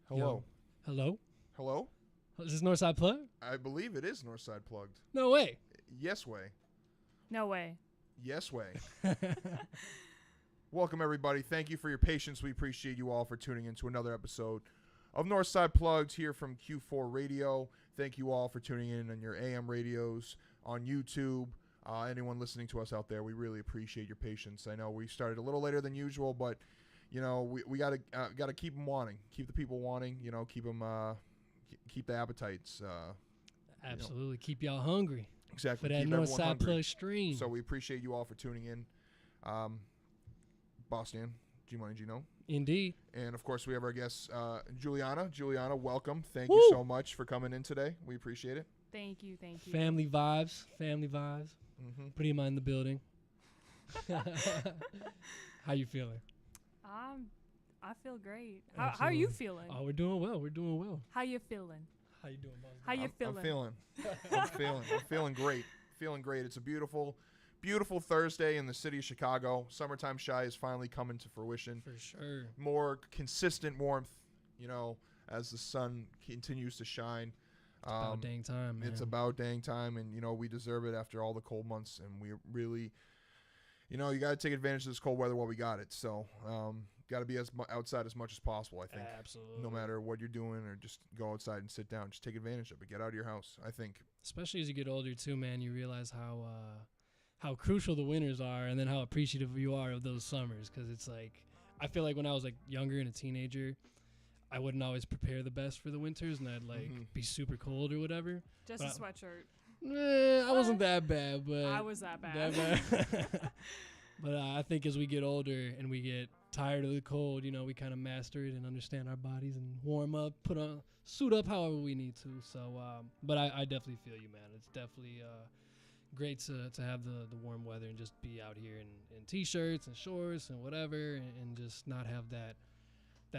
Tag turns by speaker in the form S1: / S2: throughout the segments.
S1: Hello.
S2: Yo. Hello?
S1: Hello?
S2: Is this Northside Plugged?
S1: I believe it is Northside Plugged.
S2: No way.
S1: Yes way.
S3: No way.
S1: Yes way. Welcome, everybody. Thank you for your patience. We appreciate you all for tuning in to another episode of Northside Plugged here from Q4 Radio. Thank you all for tuning in on your AM radios, on YouTube. Anyone listening to us out there, we really appreciate your patience. I know we started a little later than usual, but you know we gotta keep them wanting, keep the people wanting. You know, keep them keep the appetites.
S2: Absolutely, keep y'all hungry.
S1: Exactly.
S2: For that Northside Plugged stream.
S1: So we appreciate you all for tuning in. BossDan, G Money Gino.
S2: Indeed.
S1: And of course we have our guest Julianna. Julianna, welcome. Thank
S2: Woo!
S1: you so much for coming in today. We appreciate it.
S3: Thank you. Thank you.
S2: Family vibes. Family vibes.
S1: Mm-hmm.
S2: Prima in the building. How you feeling?
S3: I feel great. How are you feeling?
S2: Oh, we're doing well. We're doing well.
S3: How you feeling?
S2: How you doing, boss?
S3: How you feeling?
S1: I'm feeling great. Feeling great. It's a beautiful Thursday in the city of Chicago. Summertime Shy is finally coming to fruition.
S2: For sure.
S1: More consistent warmth, you know, as the sun continues to shine.
S2: It's about dang time, man.
S1: It's about dang time, and, you know, we deserve it after all the cold months, and we really, you know, you got to take advantage of this cold weather while we got it. So, got to be outside as much as possible, I think.
S2: Absolutely.
S1: No matter what you're doing, or just go outside and sit down. Just take advantage of it. Get out of your house, I think.
S2: Especially as you get older, too, man, you realize how crucial the winters are, and then how appreciative you are of those summers. Because it's like, I feel like when I was like younger and a teenager, I wouldn't always prepare the best for the winters, and I'd like be super cold or whatever.
S3: Just a sweatshirt.
S2: I wasn't that bad, but
S3: I was that bad.
S2: But I think as we get older and we get tired of the cold, you know, we kind of master it and understand our bodies and warm up, suit up however we need to. So, but I definitely feel you, man. It's definitely great to have the warm weather and just be out here in t-shirts and shorts and whatever, and just not have that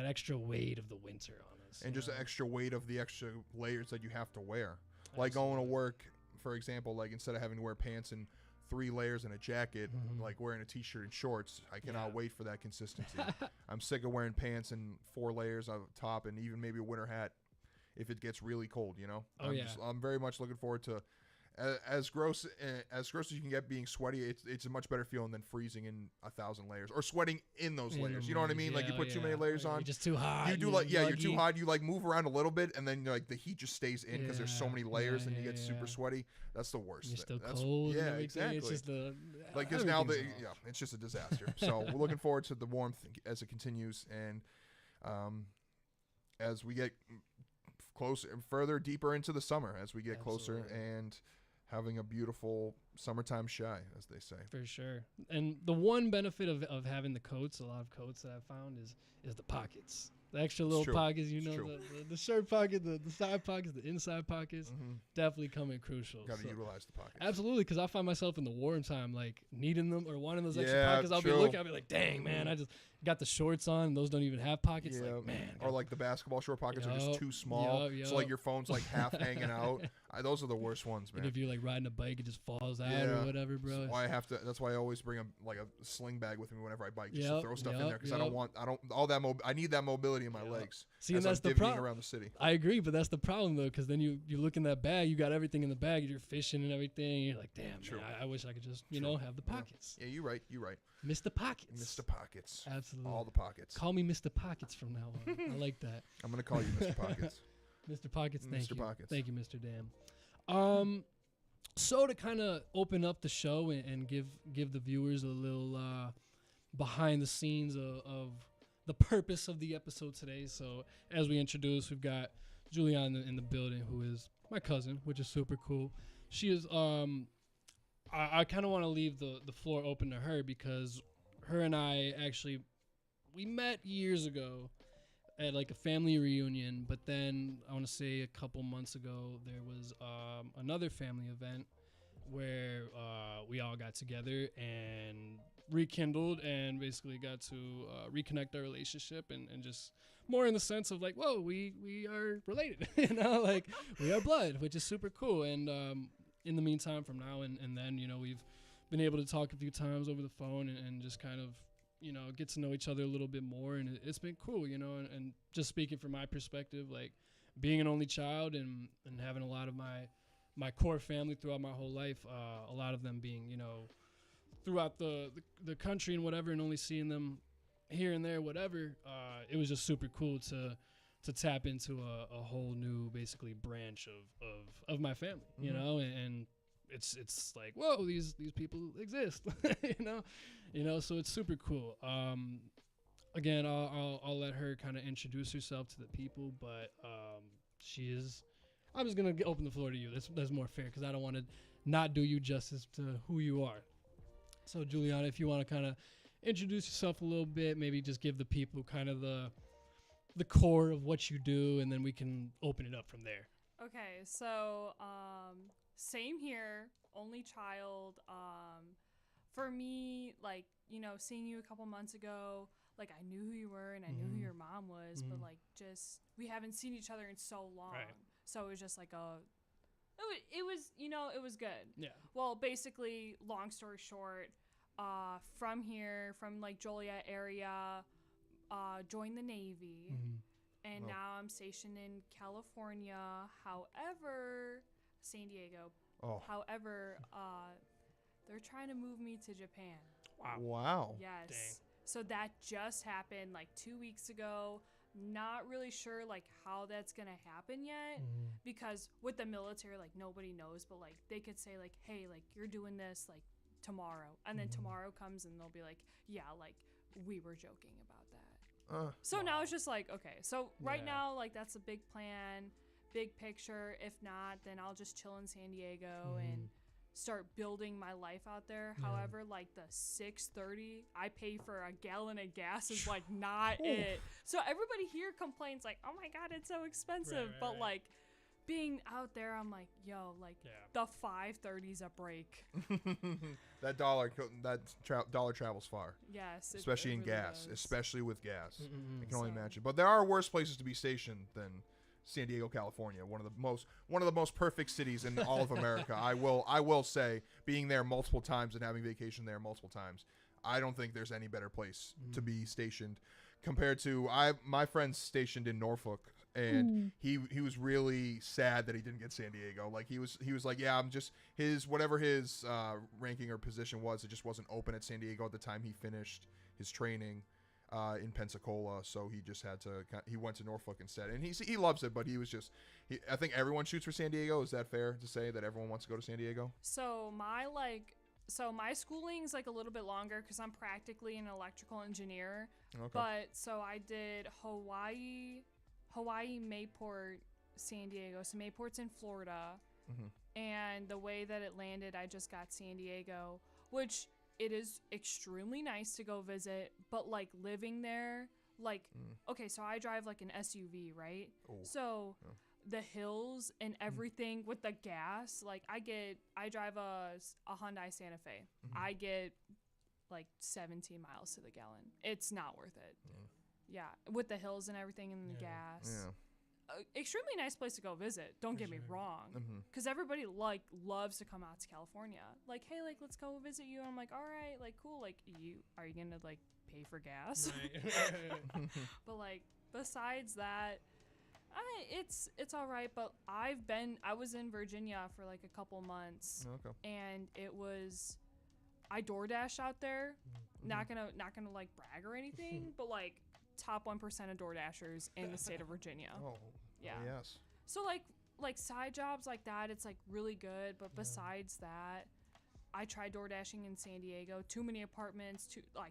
S2: extra weight of the winter on us.
S1: And just the extra weight of the extra layers that you have to wear.
S2: Absolutely.
S1: Like going to work, for example, like instead of having to wear pants and 3 layers and a jacket, like wearing a t-shirt and shorts, I cannot wait for that consistency. I'm sick of wearing pants and 4 layers on top and even maybe a winter hat if it gets really cold, you know? I'm very much looking forward to as gross as you can get being sweaty. It's a much better feeling than freezing in 1,000 layers or sweating in those layers. You know what I mean? Like you put too many layers on.
S2: You're just too hot.
S1: You do you're too hot. You like move around a little bit, and then like the heat just stays in because there's so many layers, and you get super sweaty. That's the worst.
S2: You're still
S1: That's
S2: cold.
S1: Yeah,
S2: and
S1: exactly.
S2: It's just
S1: because now it's just a disaster. So we're looking forward to the warmth as it continues, and as we get closer, further, deeper into the summer, as we get closer and having a beautiful summertime Shy, as they say.
S2: For sure. And the one benefit of having the coats, a lot of coats that I've found, is the pockets. The extra little pockets, you know, the shirt pocket, the side pockets, the inside pockets, definitely come in crucial.
S1: Got to utilize the pockets.
S2: Absolutely, because I find myself in the warm time, like, needing them or wanting those extra pockets. I'll be like, dang, man, I just got the shorts on, and those don't even have pockets.
S1: Yeah.
S2: Like, man.
S1: Or like the basketball short pockets are just too small. So like your phone's like half hanging out. Those are the worst ones, man.
S2: And if you're like riding a bike, it just falls out or whatever, bro.
S1: So that's why I always bring a sling bag with me whenever I bike, just to throw stuff in there, because I need that mobility in my legs.
S2: See, and that's the problem
S1: around the city.
S2: I agree, but that's the problem though, because then you look in that bag, you got everything in the bag, you're fishing and everything, and you're like, damn, man, I wish I could just have the pockets.
S1: Yeah, you're right.
S2: Mr. Pockets.
S1: Mr. Pockets.
S2: Absolutely.
S1: All the pockets.
S2: Call me Mr. Pockets from now on. I like that.
S1: I'm gonna call you Mr. Pockets.
S2: Mr. Pockets, thank you.
S1: Mr. Pockets.
S2: Thank you, Mr. Dan. So to kind of open up the show and give the viewers a little behind the scenes of the purpose of the episode today. So as we introduce, we've got Julianna in the building, who is my cousin, which is super cool. She is I kind of want to leave the floor open to her because her and I actually we met years ago at like a family reunion, but then I want to say a couple months ago there was another family event where we all got together and rekindled and basically got to reconnect our relationship and just more in the sense of like, whoa, we are related, you know, like we are blood, which is super cool. And in the meantime, from now and then, you know, we've been able to talk a few times over the phone and just kind of, you know, get to know each other a little bit more. And it's been cool, you know, and just speaking from my perspective, like being an only child and having a lot of my core family throughout my whole life, a lot of them being, you know, throughout the country and whatever, and only seeing them here and there, whatever, it was just super cool to tap into a whole new basically branch of my family, you know, and it's like, whoa, these people exist, you know, so it's super cool. Again, I'll let her kind of introduce herself to the people, but I'm just gonna open the floor to you. That's more fair because I don't want to not do you justice to who you are. So Julianna, if you want to kind of introduce yourself a little bit, maybe just give the people kind of the core of what you do, and then we can open it up from there.
S3: Okay, so same here, only child. For me, like, you know, seeing you a couple months ago, like I knew who you were and I knew who your mom was, but like just we haven't seen each other in so long. Right. So it was just like it was, you know, it was good. Yeah. Well, basically, long story short, from here, from like Joliet area, joined the Navy, and now I'm stationed in California. However, San Diego. Oh. However, they're trying to move me to Japan.
S1: Wow.
S3: Yes.
S2: Dang.
S3: So that just happened like 2 weeks ago. Not really sure like how that's gonna happen yet, because with the military, like nobody knows, but like they could say like, hey, like you're doing this like tomorrow, and then tomorrow comes and they'll be like, yeah, like we were joking about that. So now it's just like, okay, so right now like that's a big plan, big picture. If not, then I'll just chill in San Diego and start building my life out there. However, like the $6.30 I pay for a gallon of gas is like not it. So everybody here complains like, oh my god, it's so expensive. But like being out there, I'm like, yo, like the $5.30's a break.
S1: That dollar travels far.
S3: Yes,
S1: especially in
S3: really
S1: gas,
S3: does.
S1: especially with gas. I can only imagine. But there are worse places to be stationed than San Diego, California, one of the most perfect cities in all of America. I will say, being there multiple times and having vacation there multiple times, I don't think there's any better place to be stationed compared to my friend's stationed in Norfolk, and he was really sad that he didn't get San Diego. Like he was like, yeah, I'm just whatever his ranking or position was, it just wasn't open at San Diego at the time he finished his training in Pensacola, so he just had to. He went to Norfolk instead, and he loves it. But I think everyone shoots for San Diego. Is that fair to say that everyone wants to go to San Diego?
S3: So my schooling's like a little bit longer because I'm practically an electrical engineer. Okay. But so I did Hawaii, Mayport, San Diego. So Mayport's in Florida, and the way that it landed, I just got San Diego, which. It is extremely nice to go visit, but like living there, like, okay, so I drive like an SUV, right? So the hills and everything with the gas, like I drive a Hyundai Santa Fe. I get like 17 miles to the gallon. It's not worth it. Yeah, with the hills and everything and the gas. Yeah. Extremely nice place to go visit. Don't get me wrong, because everybody like loves to come out to California. Like, hey, like let's go visit you. And I'm like, all right, like cool. Like, are you gonna like pay for gas? Right. But like besides that, it's all right. But I was in Virginia for like a couple months, and I DoorDash out there. Not gonna like brag or anything, but like. Top 1% of DoorDashers in the state of Virginia. Yeah.
S1: Yes.
S3: So like side jobs like that, it's like really good. But besides that, I tried door dashing in San Diego. Too many apartments,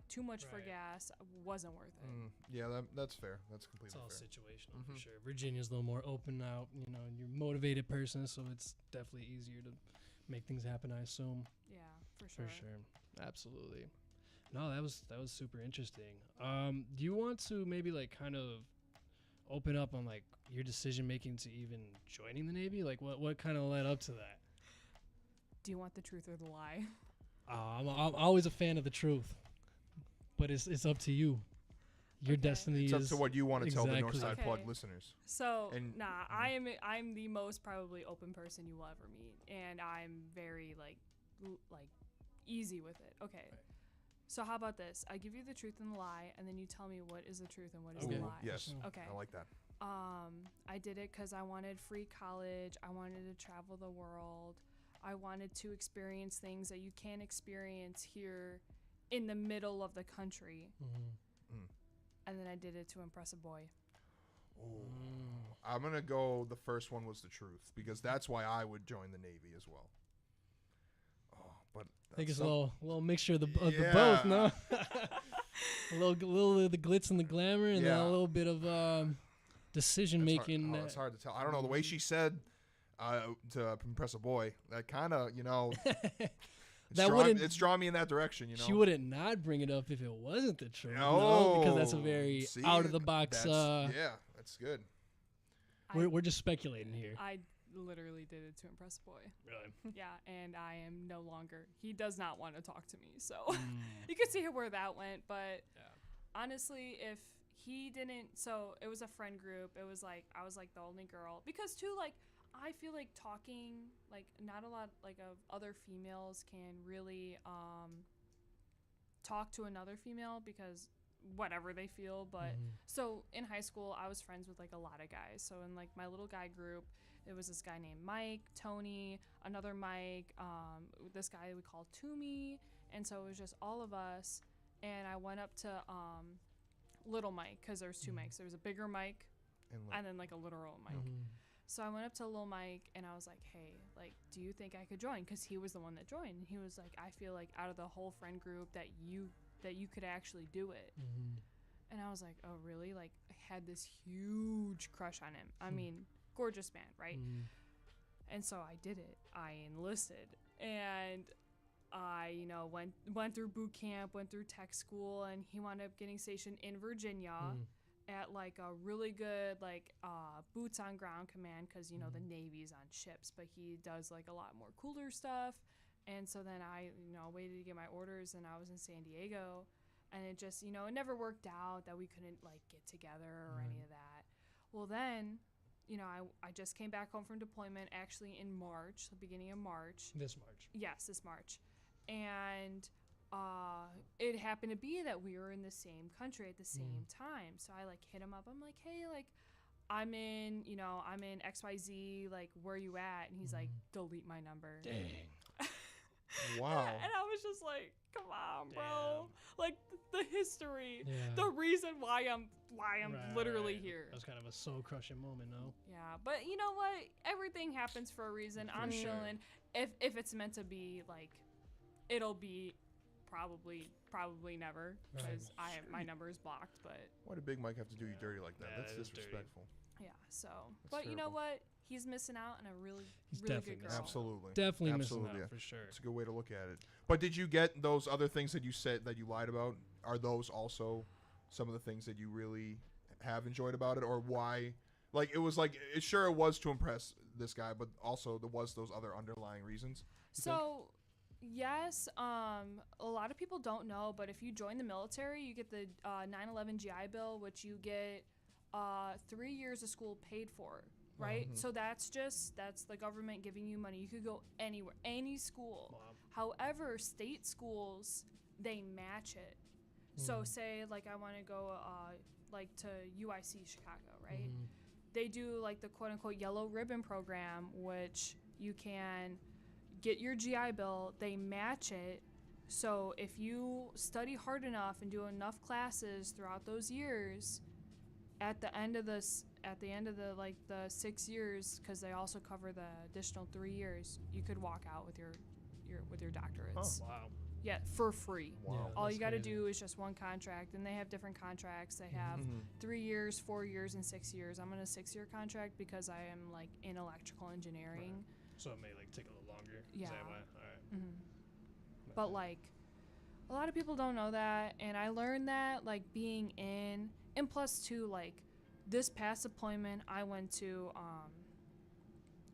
S3: too much for
S2: Right.
S3: gas. Wasn't worth it.
S1: Yeah, that's fair. That's
S2: It's
S1: completely
S2: all
S1: fair.
S2: situational for sure. Virginia's a little more open out, you know, and you're a motivated person, so it's definitely easier to make things happen, I assume.
S3: Yeah, for sure.
S2: For sure. Absolutely. No, that was super interesting. Do you want to maybe like kind of open up on like your decision making to even joining the Navy? Like what kind of led up to that?
S3: Do you want the truth or the lie?
S2: I'm always a fan of the truth, but it's up to you. Your
S3: Okay.
S2: destiny
S1: It's up
S2: is
S1: to what you want to tell the
S2: exactly.
S1: Northside
S3: Okay.
S1: Plug listeners.
S3: So
S1: And-
S3: I'm the most probably open person you will ever meet, and I'm very like easy with it. Okay.
S2: Right.
S3: So how about this? I give you the truth and the lie, and then you tell me what is the truth and what is
S2: Okay.
S3: the lie.
S1: Yes.
S3: Okay.
S1: I like that.
S3: I did it because I wanted free college. I wanted to travel the world. I wanted to experience things that you can't experience here in the middle of the country. And then I did it to impress a boy.
S1: I'm gonna go. The first one was the truth because that's why I would join the Navy as well. But
S2: I think it's
S1: some-
S2: a little mixture of the
S1: Yeah.
S2: both, no? a little of the glitz and the glamour, and then
S1: Yeah.
S2: a little bit of decision
S1: it's hard-
S2: making.
S1: it's hard to tell. I don't know the way she said to impress a boy. That kind of it's drawn me in that direction. You know,
S2: She wouldn't not bring it up if it wasn't the truth.
S1: No,
S2: No, because that's a very
S1: see,
S2: out of the box.
S1: yeah, that's good.
S2: We're just speculating here.
S3: I literally did it to impress a boy.
S2: Really?
S3: Yeah, and I am no longer. He does not want to talk to me. So you can see where that went. But honestly, if he didn't, so it was a friend group. It was like I was like the only girl because too like I feel like talking like not a lot like of other females can really talk to another female because whatever they feel. But so in high school I was friends with like a lot of guys. So in like my little guy group, it was this guy named Mike, Tony, another Mike, this guy we called Toomey, and so it was just all of us. And I went up to little Mike because there's two Mikes. There was a bigger Mike and then like a literal Mike. So I went up to little Mike and I was like, hey, like, do you think I could join? Because he was the one that joined. And he was like, I feel like out of the whole friend group that you could actually do it. And I was like, oh, really? Like, I had this huge crush on him. I mean, gorgeous man, right? And so I did it. I enlisted. And I, went through boot camp, went through tech school, and he wound up getting stationed in Virginia at like a really good boots on ground command because the Navy's on ships, but he does like a lot more cooler stuff. And so then I waited to get my orders, and I was in San Diego, and it just it never worked out that we couldn't like get together or any of that. Well then I just came back home from deployment actually in March, the beginning of March.
S2: This March.
S3: Yes, this March. And it happened to be that we were in the same country at the same time. So I like hit him up. I'm like, hey, like I'm in XYZ, like where you at? And he's like, delete my number.
S2: Dang.
S1: Wow.
S3: And I was just like, come on, bro. Like the history,
S2: Yeah.
S3: the reason why I'm literally
S2: Right.
S3: here.
S2: That was kind of a soul crushing moment, no?
S3: Yeah, but you know what? Everything happens for a reason. I'm
S2: sure.
S3: chilling. If it's meant to be, like, it'll be probably never because my number is blocked. But
S1: Why did Big Mike have to do you dirty like that?
S2: Yeah,
S1: That's
S2: that is dirty.
S1: disrespectful.
S3: yeah, so but you know
S1: terrible.
S3: what? He's missing out on a really
S2: He's
S3: really
S2: definitely
S3: good girl.
S2: missing out.
S1: Absolutely.
S2: Definitely
S1: Absolutely,
S2: missing
S1: yeah.
S2: out for sure.
S1: It's a good way to look at it. But did you get those other things that you said that you lied about? Are those also some of the things that you really have enjoyed about it, or why? Like it was like it sure it was to impress this guy, but also there was those other underlying reasons. you think?
S3: So, yes, a lot of people don't know, but if you join the military, you get the 9/11 GI Bill, which you get 3 years of school paid for, right? So that's the government giving you money. You could go anywhere, any school.
S2: Wow.
S3: However, state schools, they match it. So say like I want to go like to UIC Chicago, right? They do like the quote unquote yellow ribbon program, which you can get your GI Bill, they match it. So if you study hard enough and do enough classes throughout those years, at the end of the 6 years, because they also cover the additional 3 years, you could walk out with your your doctorates.
S2: Oh, wow.
S3: Yeah, for free.
S2: Wow.
S3: All
S2: That's
S3: you got to
S2: crazy.
S3: do is just one contract, and they have different contracts. They have 3 years, 4 years, and 6 years. I'm on a 6-year contract because I am like in electrical engineering.
S2: Right. So it may like take a little longer.
S3: Yeah.
S2: Is that why? All right.
S3: But like, a lot of people don't know that, and I learned that like being in, and plus too like, this past deployment I went to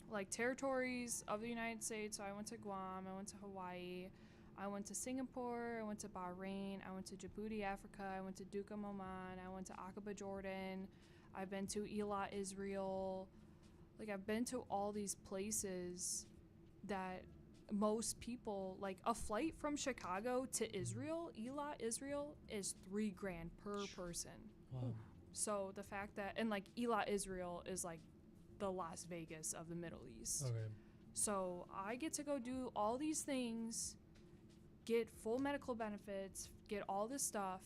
S3: like territories of the United States. So I went to Guam, I went to Hawaii, I went to Singapore, I went to Bahrain, I went to Djibouti, Africa, I went to Duqm, Oman, I went to Aqaba, Jordan, I've been to Eilat, Israel. Like, I've been to all these places that most people, like, a flight from Chicago to Israel, Eilat, Israel, is $3,000 per person.
S2: Wow.
S3: So the fact that, and like Eilat, Israel is like the Las Vegas of the Middle East.
S2: Okay.
S3: So I get to go do all these things, get full medical benefits, get all this stuff.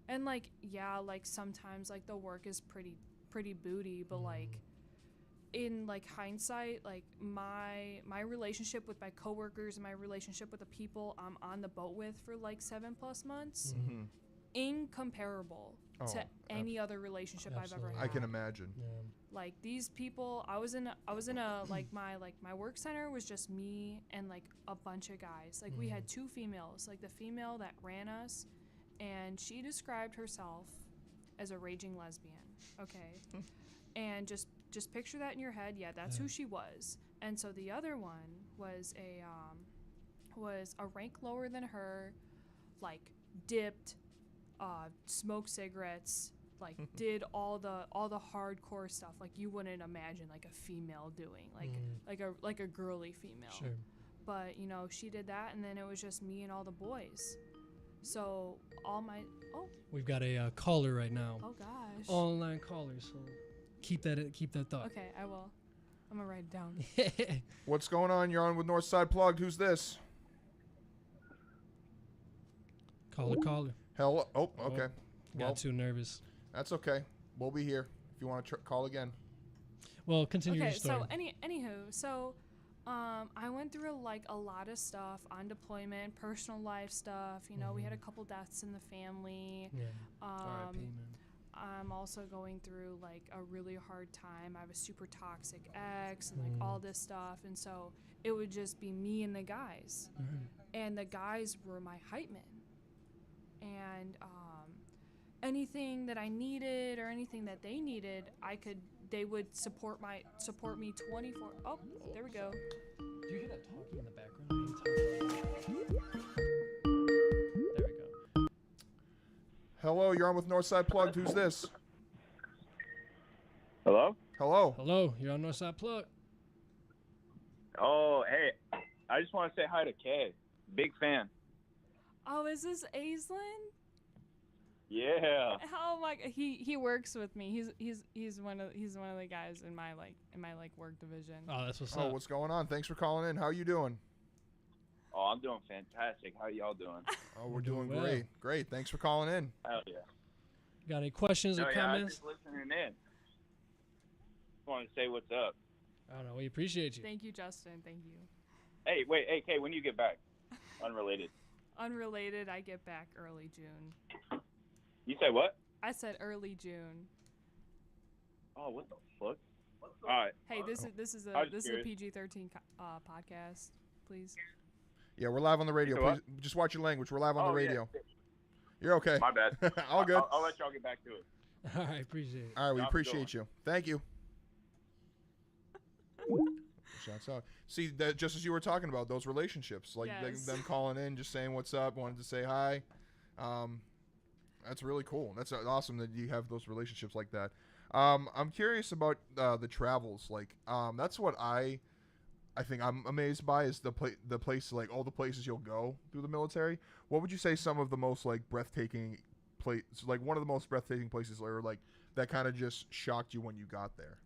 S3: And like, yeah, like sometimes like the work is pretty booty, but like in like hindsight, like my relationship with my coworkers and my relationship with the people I'm on the boat with for like 7+ months, incomparable to any other relationship I've ever had.
S1: I can imagine.
S2: Yeah.
S3: Like these people, I was in a like my work center was just me and like a bunch of guys. Like we had 2 females, like the female that ran us, and she described herself as a raging lesbian. Okay. And just picture that in your head. Yeah, that's who she was. And so the other one was a rank lower than her, like dipped, smoked cigarettes, like did all the hardcore stuff like you wouldn't imagine like a female doing, like a girly female.
S2: Sure.
S3: But you know, she did that, and then it was just me and all the boys. So all my
S2: We've got a caller right now.
S3: oh gosh.
S2: Online caller. So keep that thought.
S3: Okay, I will. I'm gonna write it down.
S1: What's going on? You're on with Northside Plugged. Who's this?
S2: Caller.
S1: Hello. Oh, okay.
S2: Got too nervous.
S1: That's okay. We'll be here if you want to call again.
S2: Well, continue your
S3: Okay,
S2: story.
S3: so anywho, so I went through like a lot of stuff on deployment, personal life stuff. You know, we had a couple deaths in the family.
S2: Yeah. R.I.P. man.
S3: I'm also going through like a really hard time. I have a super toxic ex and like all this stuff, and so it would just be me and the guys, and the guys were my hype men, and anything that I needed or anything that they needed, they would support me 24. Oh, there we go.
S2: Do you hear that talking in the background? There we go.
S1: Hello, you're on with Northside Plugged. Who's this?
S4: Hello?
S1: Hello.
S2: Hello, you're on Northside Plugged.
S4: Oh, hey, I just want to say hi to Kay. Big fan.
S3: Oh, is this Aislinn?
S4: Yeah.
S3: Oh my! He works with me. He's one of the guys in my work division.
S2: Oh, that's what's
S1: Oh,
S2: up.
S1: what's going on? Thanks for calling in. How you doing?
S4: Oh, I'm doing fantastic. How y'all doing?
S1: Oh, we're doing
S2: well.
S1: great. Great. Thanks for calling in.
S4: Hell yeah.
S2: Got any questions or
S4: Oh, yeah, I'm
S2: comments?
S4: just listening in. Just wanted to say what's up.
S2: I don't know. We appreciate you.
S3: Thank you, Justin. Thank you.
S4: Hey, wait, hey, Kay, when do you get back? Unrelated.
S3: Unrelated. I get back early June.
S4: You said what?
S3: I said early June.
S4: Oh, what the fuck? All right.
S3: Hey, this is
S4: I was
S3: a
S4: curious.
S3: PG-13 podcast. Please.
S1: Yeah, we're live on the radio.
S4: You know
S1: Please, just watch your language. We're live on
S4: Oh,
S1: the
S4: yeah.
S1: radio. You're okay.
S4: My bad.
S1: All good.
S4: I'll let y'all get back to it.
S2: All right, appreciate it.
S1: All right, we
S4: How's it
S1: appreciate you. Thank you. Shouts out. See, that just as you were talking about those relationships, like
S3: Yes.
S1: them calling in, just saying what's up, wanted to say hi. That's really cool. That's awesome that you have those relationships like that. I'm curious about the travels. Like, that's what I think I'm amazed by is the place, like all the places you'll go through the military. What would you say some of the most like breathtaking like one of the most breathtaking places, or like that kind of just shocked you when you got there?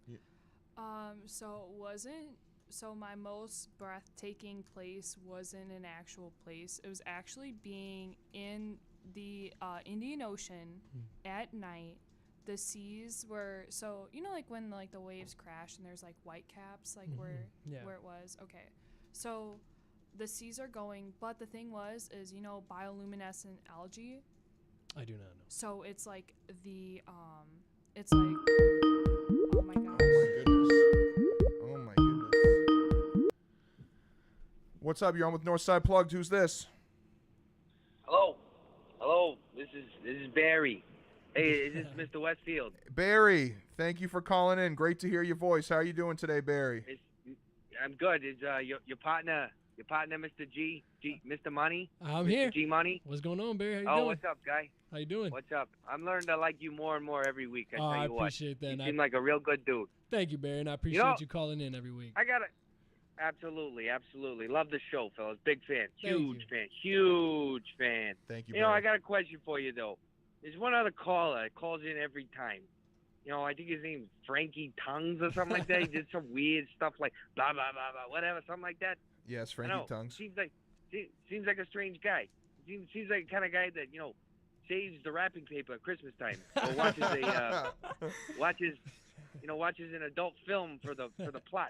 S3: So my most breathtaking place wasn't an actual place. It was actually being in the Indian Ocean at night. The seas were, so you know, like when like the waves crash and there's like white caps, like where it was. Okay, so the seas are going, but the thing is bioluminescent algae.
S2: I do not know.
S3: So it's like it's like, oh my gosh.
S1: Oh my goodness. What's up? You're on with Northside Plugged. Who's this?
S5: Hello. This is Barry. Hey, is this Mr. Westfield?
S1: Barry, thank you for calling in. Great to hear your voice. How are you doing today, Barry?
S5: I'm good. Is your partner, Mr. G, Mr. Money?
S2: I'm
S5: Mr.
S2: here.
S5: G Money.
S2: What's going on, Barry? How you doing?
S5: What's up, guy?
S2: How you doing?
S5: What's up? I'm learning to like you more and more every week. I tell you what.
S2: Appreciate that.
S5: You seem like a real good dude.
S2: Thank you, Barry, and I appreciate you calling in every week.
S5: I got it. Absolutely. Love the show, fellas. Big fan.
S2: Thank
S5: Huge fan.
S1: Thank you,
S5: You know,
S1: Barry.
S5: I got a question for you, though. There's one other caller that calls in every time. You know, I think his name's Frankie Tongues or something like that. He did some weird stuff like blah, blah, blah, blah, whatever, something like that.
S1: Yes,
S5: I
S1: Frankie
S5: know.
S1: Tongues.
S5: Seems like a strange guy. Seems like the kind of guy that, saves the wrapping paper at Christmas time or watches an adult film for the plot,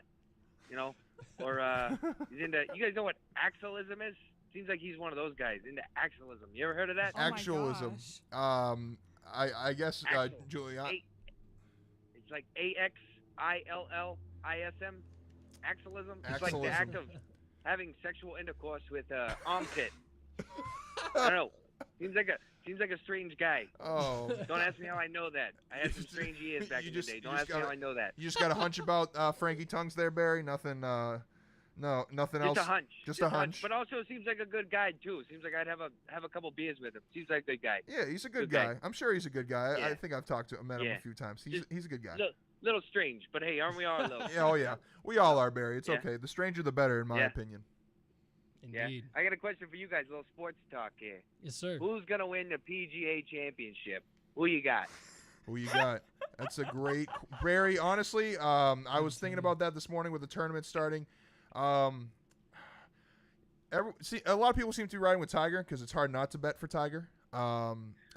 S5: or he's into. You guys know what axleism is? Seems like he's one of those guys into axleism. You ever heard of that?
S3: Oh my
S1: Actualism.
S3: gosh.
S1: I guess
S5: Axel.
S1: Julianna.
S5: It's like AXILLISM. Axleism. It's like the
S1: Axleism.
S5: act of having sexual intercourse with armpit. I don't know. Seems like a strange guy.
S1: Oh.
S5: Don't ask me how I know that. I had some strange years back in the day. Don't ask me how I know that.
S1: You just got a hunch about Frankie Tongues there, Barry? Nothing. Nothing else.
S5: Just a hunch.
S1: Just a hunch.
S5: But also seems like a good guy too. Seems like I'd have a couple beers with him. Seems like a good guy.
S1: Yeah, he's a good
S5: Good
S1: guy.
S5: guy.
S1: I'm sure he's a good guy.
S5: Yeah.
S1: I think I've met him
S5: Yeah.
S1: a few times.
S5: Just
S1: He's a good guy.
S5: Little strange, but hey, aren't we all a little?
S1: Yeah, oh yeah, we all are, Barry. It's
S5: Yeah.
S1: okay. The stranger, the better, in my
S5: Yeah.
S1: opinion.
S5: Yeah.
S2: Indeed.
S5: I got a question for you guys. A little sports talk here.
S2: Yes, sir.
S5: Who's gonna win the PGA Championship? Who you got?
S1: Who you got? That's a great Barry. Honestly, I was thinking about that this morning with the tournament starting. A lot of people seem to be riding with Tiger because it's hard not to bet for Tiger. I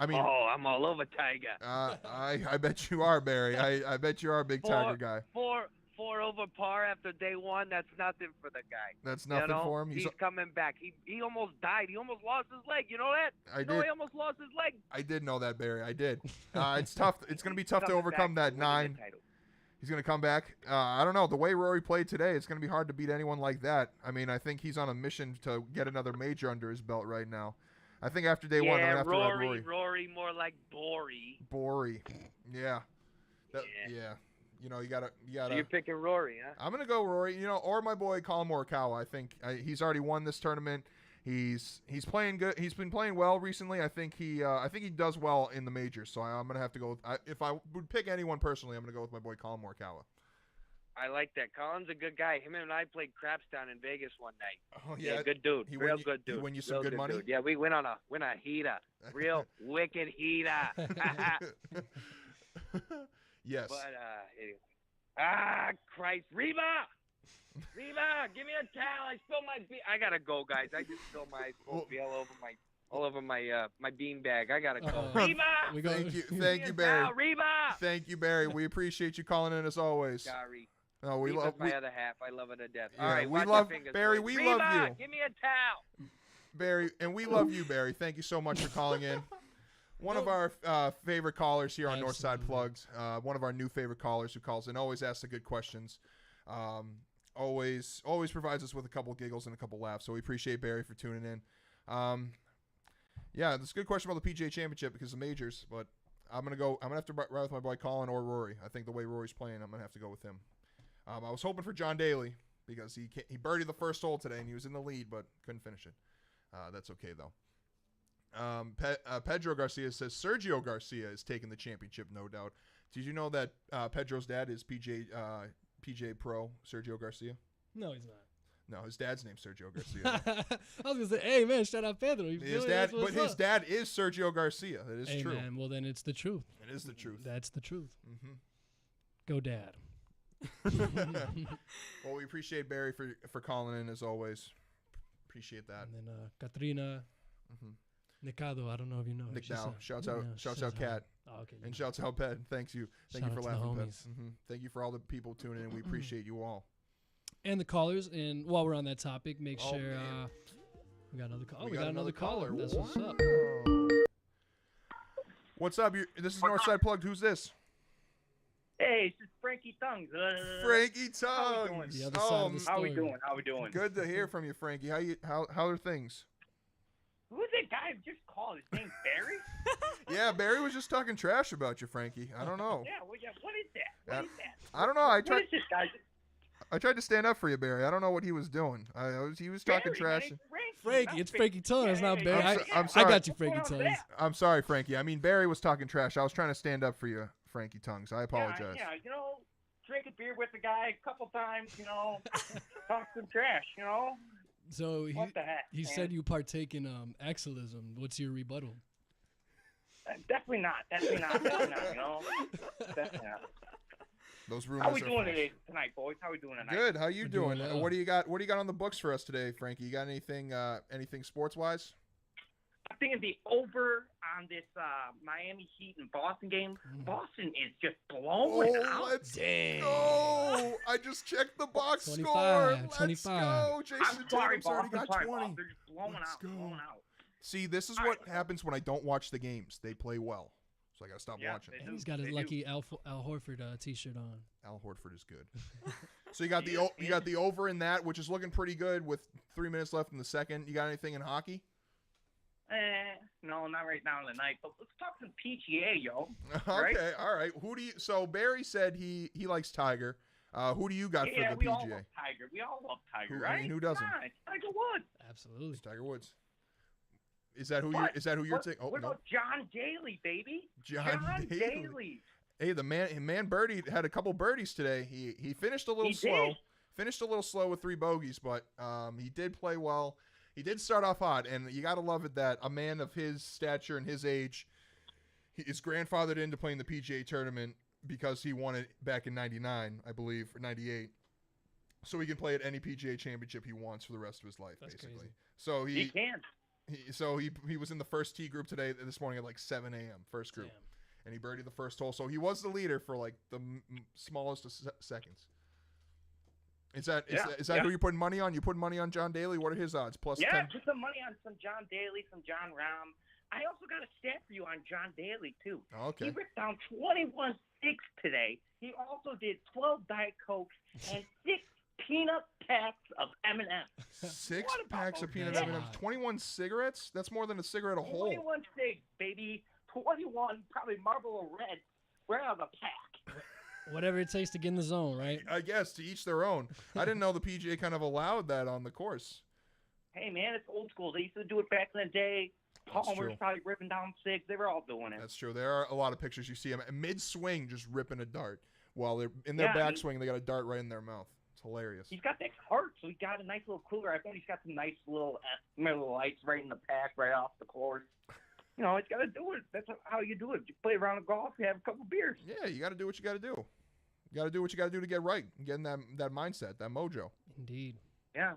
S1: mean,
S5: I'm all over Tiger.
S1: I bet you are, Barry. I bet you are a big Tiger guy.
S5: Four over par after day one. That's nothing for the guy.
S1: That's nothing for him.
S5: He's coming back. He almost died. He almost lost his leg. You know that? He almost lost his leg.
S1: I did know that, Barry. I did. It's tough. It's going to be tough to
S5: Coming
S1: overcome
S5: back
S1: that
S5: to win the
S1: 9.
S5: title.
S1: He's going to come back. I don't know. The way Rory played today, it's going to be hard to beat anyone like that. I mean, I think he's on a mission to get another major under his belt right now. I think after day one, I'm going to have to ride Rory.
S5: Rory, more like Bory.
S1: Yeah.
S5: Yeah.
S1: You know, you gotta.
S5: So you're picking Rory, huh?
S1: I'm gonna go Rory. You know, or my boy Colin Morikawa. I think he's already won this tournament. He's playing good. He's been playing well recently. I think he does well in the majors. So I'm gonna have to go. If I would pick anyone personally, I'm gonna go with my boy Colin Morikawa.
S5: I like that. Colin's a good guy. Him and I played craps down in Vegas one night.
S1: Oh yeah,
S5: good dude. Real good dude.
S1: He win you some
S5: Real
S1: good money.
S5: Dude. Yeah, we went on a heater. Real wicked heater.
S1: Yes.
S5: But anyway. Christ, Reba, give me a towel. I spilled my beer. I gotta go, guys. I just spilled my beer all over my beanbag. I gotta go. Reba.
S1: Thank you, Barry.
S5: Reba.
S1: Thank you, Barry. We appreciate you calling in as always.
S5: Sorry.
S1: No, we love
S5: my other half. I love her to death.
S1: Yeah,
S5: All right,
S1: we
S5: watch
S1: love
S5: your fingers,
S1: Barry.
S5: boys.
S1: We
S5: Reba,
S1: love you,
S5: give me a towel.
S1: Barry, and we love you, Barry. Thank you so much for calling in. One of our favorite callers here on Northside Plugged. One of our new favorite callers who calls in, always asks the good questions. Always provides us with a couple giggles and a couple laughs. So we appreciate Barry for tuning in. Yeah, that's a good question about the PGA Championship because of majors. But I'm gonna have to ride with my boy Colin or Rory. I think the way Rory's playing, I'm gonna have to go with him. I was hoping for John Daly because he birdied the first hole today and he was in the lead but couldn't finish it. That's okay though. Pedro Garcia says Sergio Garcia is taking the championship, no doubt. Did you know that Pedro's dad is PJ Pro Sergio Garcia?
S2: No, he's not.
S1: No, his dad's name's Sergio Garcia.
S2: I was gonna say, hey man, shout out Pedro.
S1: His dad is Sergio Garcia. That is true.
S2: Man, well then it's the truth.
S1: It is the truth.
S2: That's the truth.
S1: Mm-hmm.
S2: Go Dad.
S1: Well, we appreciate Barry for calling in as always. Appreciate that.
S2: And then Katrina.
S1: Mm-hmm.
S2: Nikado, I don't know if you know.
S1: Nick Dow. Shouts out Kat.
S2: Oh, okay.
S1: And shouts out Pet. Thank you
S2: Shout
S1: for
S2: out to the
S1: laughing, Pet.
S2: homies.
S1: Mm-hmm. Thank you for all the people tuning in. We appreciate you all.
S2: and the callers. And while we're on that topic, make
S1: Oh,
S2: sure
S1: man.
S2: we got another call.
S1: We
S2: We got another caller. That's what's up.
S1: What's up? This is Northside Plugged. Who's this?
S6: Hey, this is Frankie Tongues.
S1: Frankie
S6: How we doing?
S1: Tongues.
S2: The other side of the
S6: How we
S2: story.
S6: doing? How we doing?
S1: Good to hear from you, Frankie. How are things?
S6: Who's that guy who just called? His name's Barry?
S1: Yeah, Barry was just talking trash about you, Frankie. I don't know.
S6: Yeah, what is that? What is that?
S1: I don't know. I
S6: What is this guy?
S1: tried to stand up for you, Barry. I don't know what he was doing. He was talking
S6: Barry,
S1: trash.
S6: man,
S2: Frankie, it's Frankie Tongues, not Barry.
S1: I'm
S2: I
S1: sorry.
S2: got you, Frankie
S6: What's going on
S2: Tongues.
S6: with
S1: I'm sorry, Frankie. I mean, Barry was talking trash. I was trying to stand up for you, Frankie Tongues. I apologize.
S6: Yeah, drink a beer with the guy a couple times, talk some trash,
S2: So
S6: What the heck?
S2: he
S6: man?
S2: said you partake in Axelism. What's your rebuttal?
S6: Definitely not. Definitely not. Definitely not.
S1: Those rumors
S6: How we
S1: are
S6: doing
S1: false.
S6: tonight, boys? How we doing tonight?
S1: Good. How you
S2: We're
S1: doing?
S2: doing well.
S1: What do you got? What do you got on the books for us today, Frankie? You got anything sports wise?
S6: I'm thinking the over on this Miami Heat and Boston game. Boston is just blowing out.
S1: Let's
S2: Damn.
S1: go! I just checked the box
S2: 25,
S1: score. Let's
S2: 25.
S1: go! Jason
S6: I'm sorry,
S1: Tatum's already
S6: Boston.
S1: got
S6: Sorry,
S1: 20.
S6: Boston. They're just blowing
S1: Let's
S6: out.
S1: go.
S6: Blowing out.
S1: See, this is
S6: All
S1: what
S6: right.
S1: happens when I don't watch the games. They play well, so I gotta stop
S6: Yeah,
S1: watching.
S6: they
S2: And
S6: do.
S2: he's got his
S6: They do.
S2: lucky Al Horford t-shirt on.
S1: Al Horford is good. So you got
S6: He
S1: the
S6: is.
S1: you got the over in that, which is looking pretty good with 3 minutes left in the second. You got anything in hockey?
S6: No, not right now in the night. But let's talk some PGA, yo.
S1: Okay,
S6: Right.
S1: all right. Who do you? So Barry said he likes Tiger. Who do you got
S6: Yeah,
S1: for the
S6: we all
S1: PGA?
S6: love Tiger. We all love Tiger,
S1: Who- I
S6: right?
S1: mean, who doesn't?
S6: Come on, it's Tiger Woods.
S2: Absolutely.
S1: It's Tiger Woods. Is that who
S6: What?
S1: you're
S6: What,
S1: taking? Oh
S6: what
S1: no,
S6: about John Daly, baby?
S1: John Daly.
S6: Daly.
S1: Hey, the man birdie had a couple birdies today. He finished a little
S6: He
S1: slow.
S6: did.
S1: Finished a little slow with 3 bogeys, but he did play well. He did start off hot, and you got to love it that a man of his stature and his age he is grandfathered into playing the PGA tournament because he won it back in 99, I believe, or 98. So he can play at any PGA championship he wants for the rest of his life,
S2: That's
S1: basically.
S2: crazy.
S1: So
S6: He can.
S1: he was in the first tee group this morning at like 7 a.m. first group,
S2: Damn.
S1: and he birdied the first hole. So he was the leader for like the smallest of seconds. Is that who you're putting money on? You putting money on John Daly? What are his odds? Plus
S6: Yeah,
S1: 10.
S6: put some money on some John Daly, some John Rahm. I also got a stat for you on John Daly, too.
S1: Okay.
S6: He ripped down 21 sticks today. He also did 12 Diet Cokes and 6 peanut packs of M&M's.
S1: 6
S6: What about
S1: packs of
S6: those
S1: peanut
S6: cigarettes?
S1: M&Ms. 21 cigarettes? That's more than a cigarette a whole.
S6: 21 cigs, baby. 21, probably Marlboro Red, right out of the pack.
S2: Whatever it takes to get in the zone, right?
S1: I guess, to each their own. I didn't know the PGA kind of allowed that on the course.
S6: Hey, man, it's old school. They used to do it back in the day.
S1: That's
S6: Palmer's
S1: true.
S6: probably ripping down cigs. They were all doing it.
S1: That's true. There are a lot of pictures you see them mid-swing just ripping a dart. While they're in their
S6: Yeah,
S1: backswing, they got a dart right in their mouth. It's hilarious.
S6: He's got that heart, so he got a nice little cooler. I bet he's got some nice little lights right in the pack, right off the course. He's got to do it. That's how you do it. You play around of golf, you have a couple beers.
S1: Yeah, you got to do what you got to do. You got to do what you got to do to get right. Get in that mindset, that mojo.
S2: Indeed.
S6: Yeah.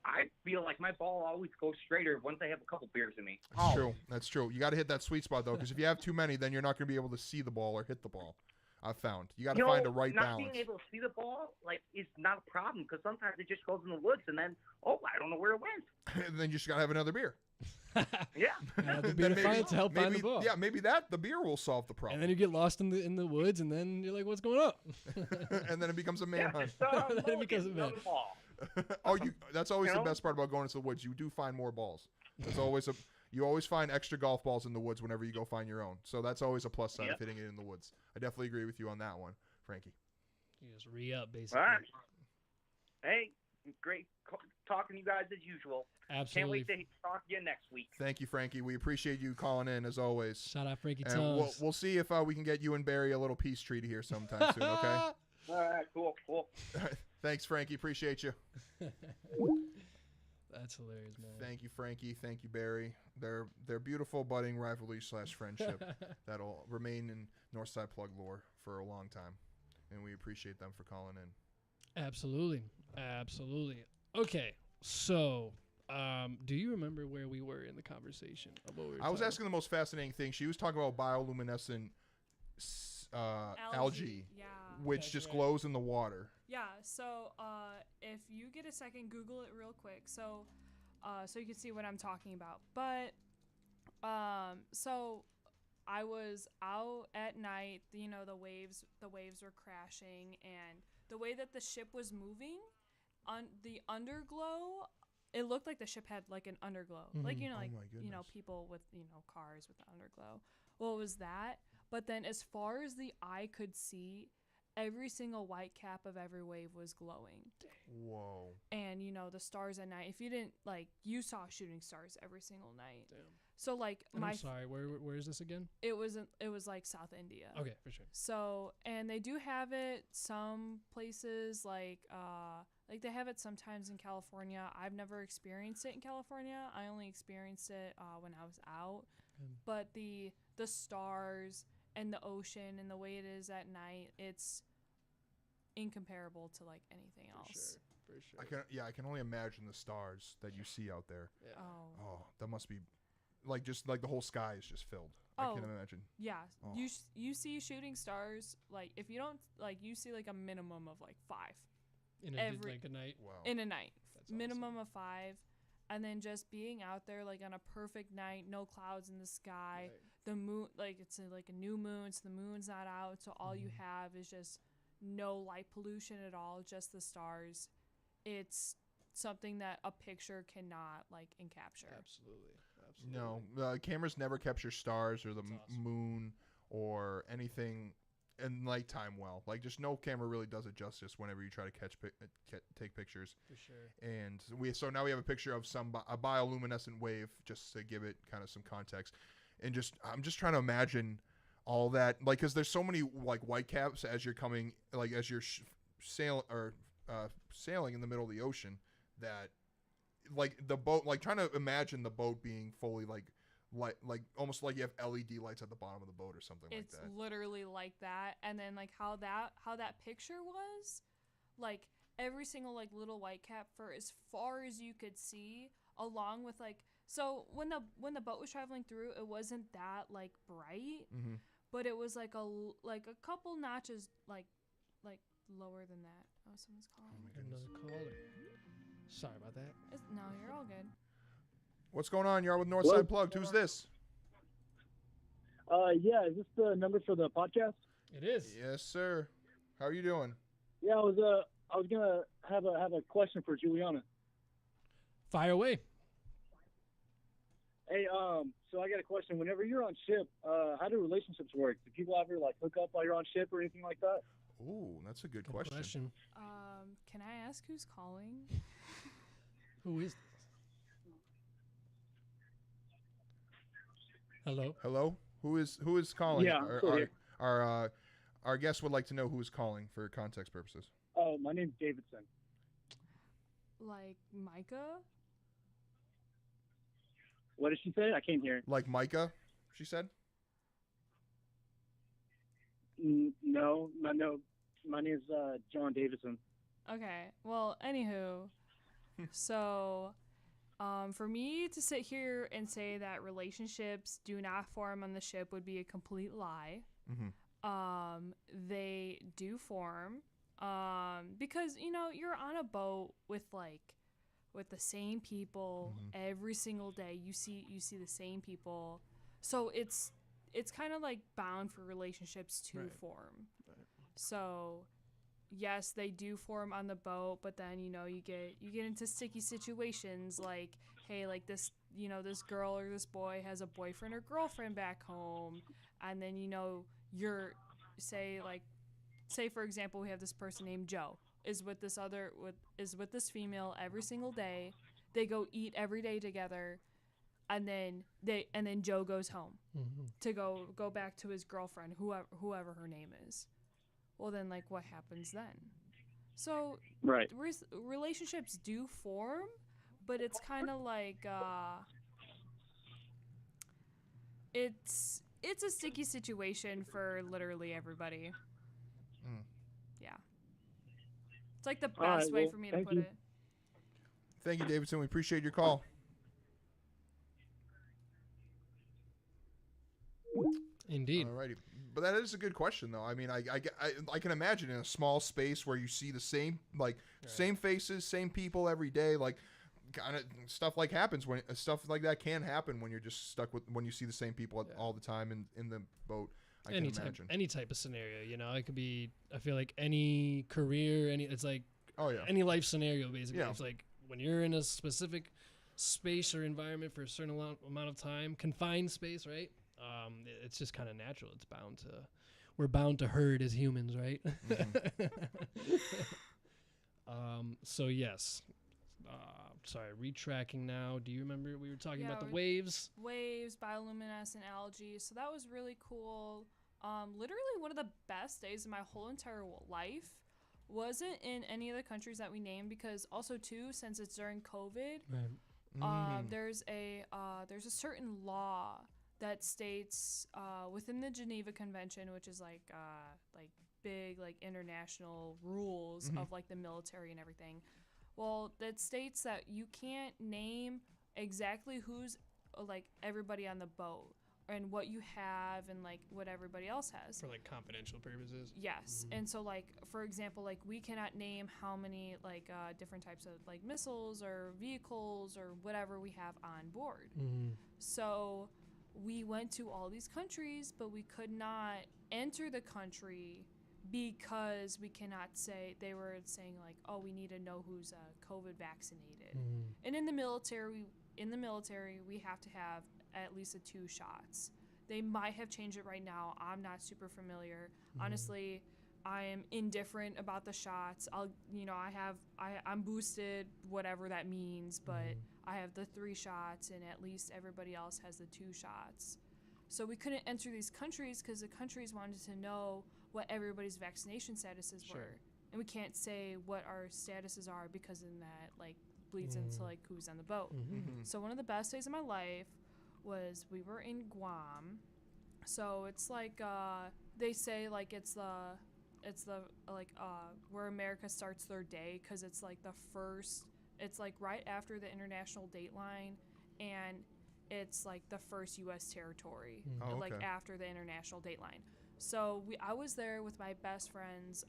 S6: I feel like my ball always goes straighter once I have a couple beers in me.
S1: That's true. That's true. You got to hit that sweet spot, though, because if you have too many, then you're not going to be able to see the ball or hit the ball. I've found. You got to find a right
S6: not
S1: balance.
S6: being able to see the ball, is not a problem because sometimes it just goes in the woods and then, I don't know where it went.
S1: And then you just got to have another beer.
S6: Yeah.
S2: Have the
S1: Then
S2: beer to
S1: maybe-
S2: find to help find the ball.
S1: Yeah, maybe the beer will solve the problem.
S2: And then you get lost in the woods, and then you're like, "What's going on?"
S1: And then it becomes a manhunt.
S2: Then it becomes a man.
S6: ball.
S1: That's always
S6: You
S1: the
S6: know?
S1: best part about going into the woods. You do find more balls. That's always you always find extra golf balls in the woods whenever you go find your own. So that's always a plus side of hitting it in the woods. I definitely agree with you on that one, Frankie.
S2: You just re-up, basically.
S6: All right. Hey, great talking to you guys as usual.
S2: Absolutely.
S6: Can't wait to talk to you next week.
S1: Thank you, Frankie. We appreciate you calling in as always.
S2: Shout out Frankie
S1: And
S2: Tongues.
S1: we'll see if we can get you and Barry a little peace treaty here sometime soon, okay?
S6: All right, cool.
S1: Thanks, Frankie. Appreciate you.
S2: That's hilarious, man.
S1: Thank you, Frankie. Thank you, Barry. They're beautiful budding rivalry / friendship that'll remain in Northside Plug lore for a long time. And we appreciate them for calling in.
S2: Absolutely. Okay, so do you remember where we were in the conversation? Of what we were
S1: I was
S2: talking
S1: asking the most fascinating thing. She was talking about bioluminescent algae,
S3: Yeah.
S1: which
S2: That's
S1: just
S2: right.
S1: glows in the water.
S3: Yeah. So if you get a second, Google it real quick. So so you can see what I'm talking about. But so I was out at night. You know, the waves were crashing, and the way that the ship was moving, on the underglow, it looked like the ship had like an underglow, like
S1: Oh my
S3: people with cars with the underglow. Well, it was that, but then as far as the eye could see, every single white cap of every wave was glowing.
S1: Whoa.
S3: And the stars at night. If you didn't you saw shooting stars every single night.
S2: Damn.
S3: So
S2: I'm sorry. Where is this again?
S3: It was like South India.
S2: Okay, for sure.
S3: So, and they do have it some places like they have it sometimes in California. I've never experienced it in California. I only experienced it when I was out. But the stars and the ocean and the way it is at night, it's incomparable to like anything else.
S2: For sure.
S1: I can only imagine the stars that you see out there.
S2: Yeah.
S1: Oh, that must be just like the whole sky is just filled. I can imagine.
S3: Yeah.
S1: Oh.
S3: You see shooting stars, like if you don't you see like a minimum of like 5
S2: In a night.
S1: Wow.
S3: in a night.
S2: That's
S3: Minimum
S2: awesome.
S3: of 5. And then just being out there like on a perfect night, no clouds in the sky.
S2: Right.
S3: The moon, like it's a new moon, so the moon's not out, so all you have is just no light pollution at all, just the stars. It's something that a picture cannot encapture.
S2: Absolutely.
S1: No, cameras never capture stars or the
S2: awesome.
S1: moon or anything in nighttime well. Like, just no camera really does it justice whenever you try to take pictures.
S2: For sure.
S1: And so now we have a picture of a bioluminescent wave, just to give it kind of some context. And I'm just trying to imagine all that, like, because there's so many like white caps as you're coming, like as you're sailing in the middle of the ocean, that like the boat, like trying to imagine the boat being fully like almost like you have LED lights at the bottom of the boat or something like that.
S3: It's literally like that. And then like how that picture was, like every single like little white cap for as far as you could see, along with like, so when the boat was traveling through, it wasn't that like bright, but it was like a couple notches like lower than that. Oh, someone's calling.
S2: Another caller. Sorry about that.
S3: No, you're all good.
S1: What's going on? You're with Northside Plugged. Who's this?
S7: Yeah, is this the number for the podcast?
S2: It is.
S1: Yes, sir. How are you doing?
S7: Yeah, I was gonna have a question for Julianna.
S2: Fire away.
S7: Hey, so I got a question. Whenever you're on ship, how do relationships work? Do people ever like hook up while you're on ship or anything like that?
S1: Ooh, that's a good
S2: Good
S1: question.
S3: Can I ask who's calling?
S2: Who is this? Hello?
S1: Hello? Who is calling?
S7: Yeah, I'm still here.
S1: Our guest would like to know who is calling for context purposes.
S7: Oh, my name's Davidson.
S3: Like Micah?
S7: What did she say? I can't hear.
S1: Like Micah, she said?
S7: No. My name's John Davidson.
S3: Okay. Well, anywho, so for me to sit here and say that relationships do not form on the ship would be a complete lie. They do form because you're on a boat with the same people every single day. You see the same people, so it's kind of like bound for relationships to form. Right. So yes, they do form on the boat, but then you get into sticky situations like, hey, like this this girl or this boy has a boyfriend or girlfriend back home, and then you're say for example, we have this person named Joe is with this female every single day. They go eat every day together, and then Joe goes home to go back to his girlfriend, whoever her name is. Well, then like what happens then? So
S7: right,
S3: relationships do form, but it's kind of like it's a sticky situation for literally everybody. Yeah. It's like the best way for me to put it.
S1: Thank you, Davidson. We appreciate your call.
S2: Indeed.
S1: Alrighty. But that is a good question, though. I mean, I can imagine in a small space where you see the same same faces, same people every day, like kind of stuff like that can happen when you're just stuck with when you see the same people all the time in the boat. I can imagine
S2: any type of scenario. You know, it could be. I feel like any career, it's like any life scenario basically.
S1: Yeah.
S2: It's like when you're in a specific space or environment for a certain amount of time, confined space, right? It's just kind of natural. We're bound to herd as humans, right? So yes. Sorry, retracking now. Do you remember we were talking about the waves?
S3: Waves, bioluminescent algae. So that was really cool. Literally one of the best days of my whole entire life. Wasn't in any of the countries that we named because also too, since it's during COVID, there's a certain law that states within the Geneva Convention, which is like big like international rules of like the military and everything. Well, that states that you can't name exactly who's like everybody on the boat and what you have and like what everybody else has
S2: for like confidential purposes.
S3: Yes. And so like for example, like we cannot name how many like different types of like missiles or vehicles or whatever we have on board. So we went to all these countries, but we could not enter the country because we cannot say, they were saying like, oh, we need to know who's COVID vaccinated. And in the military, we have to have at least 2 shots. They might have changed it right now. I'm not super familiar. Honestly, I am indifferent about the shots. I'm boosted, whatever that means, but I have the 3 shots and at least everybody else has the 2 shots. So we couldn't enter these countries because the countries wanted to know what everybody's vaccination statuses were. And we can't say what our statuses are because then that like bleeds into like who's on the boat. So one of the best days of my life was we were in Guam. So it's like they say like it's the where America starts their day because it's like it's like right after the international date line and it's like the first U.S. territory like after the international date line. So I was there with my best friends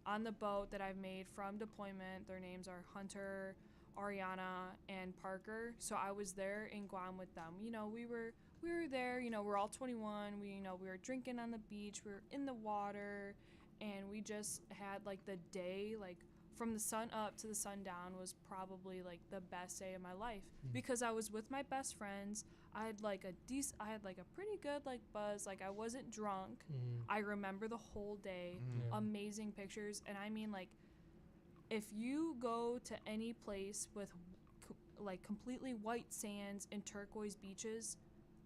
S3: on the boat that I've made from deployment. Their names are Hunter, Ariana, and Parker. So I was there in Guam with them. You know, we were there. You know, we're all 21. We were drinking on the beach. We were in the water, and we just had like the day like from the sun up to the sun down was probably like the best day of my life because I was with my best friends. I had like a pretty good like buzz. Like I wasn't drunk. I remember the whole day. Amazing pictures. And I mean like if you go to any place with like completely white sands and turquoise beaches,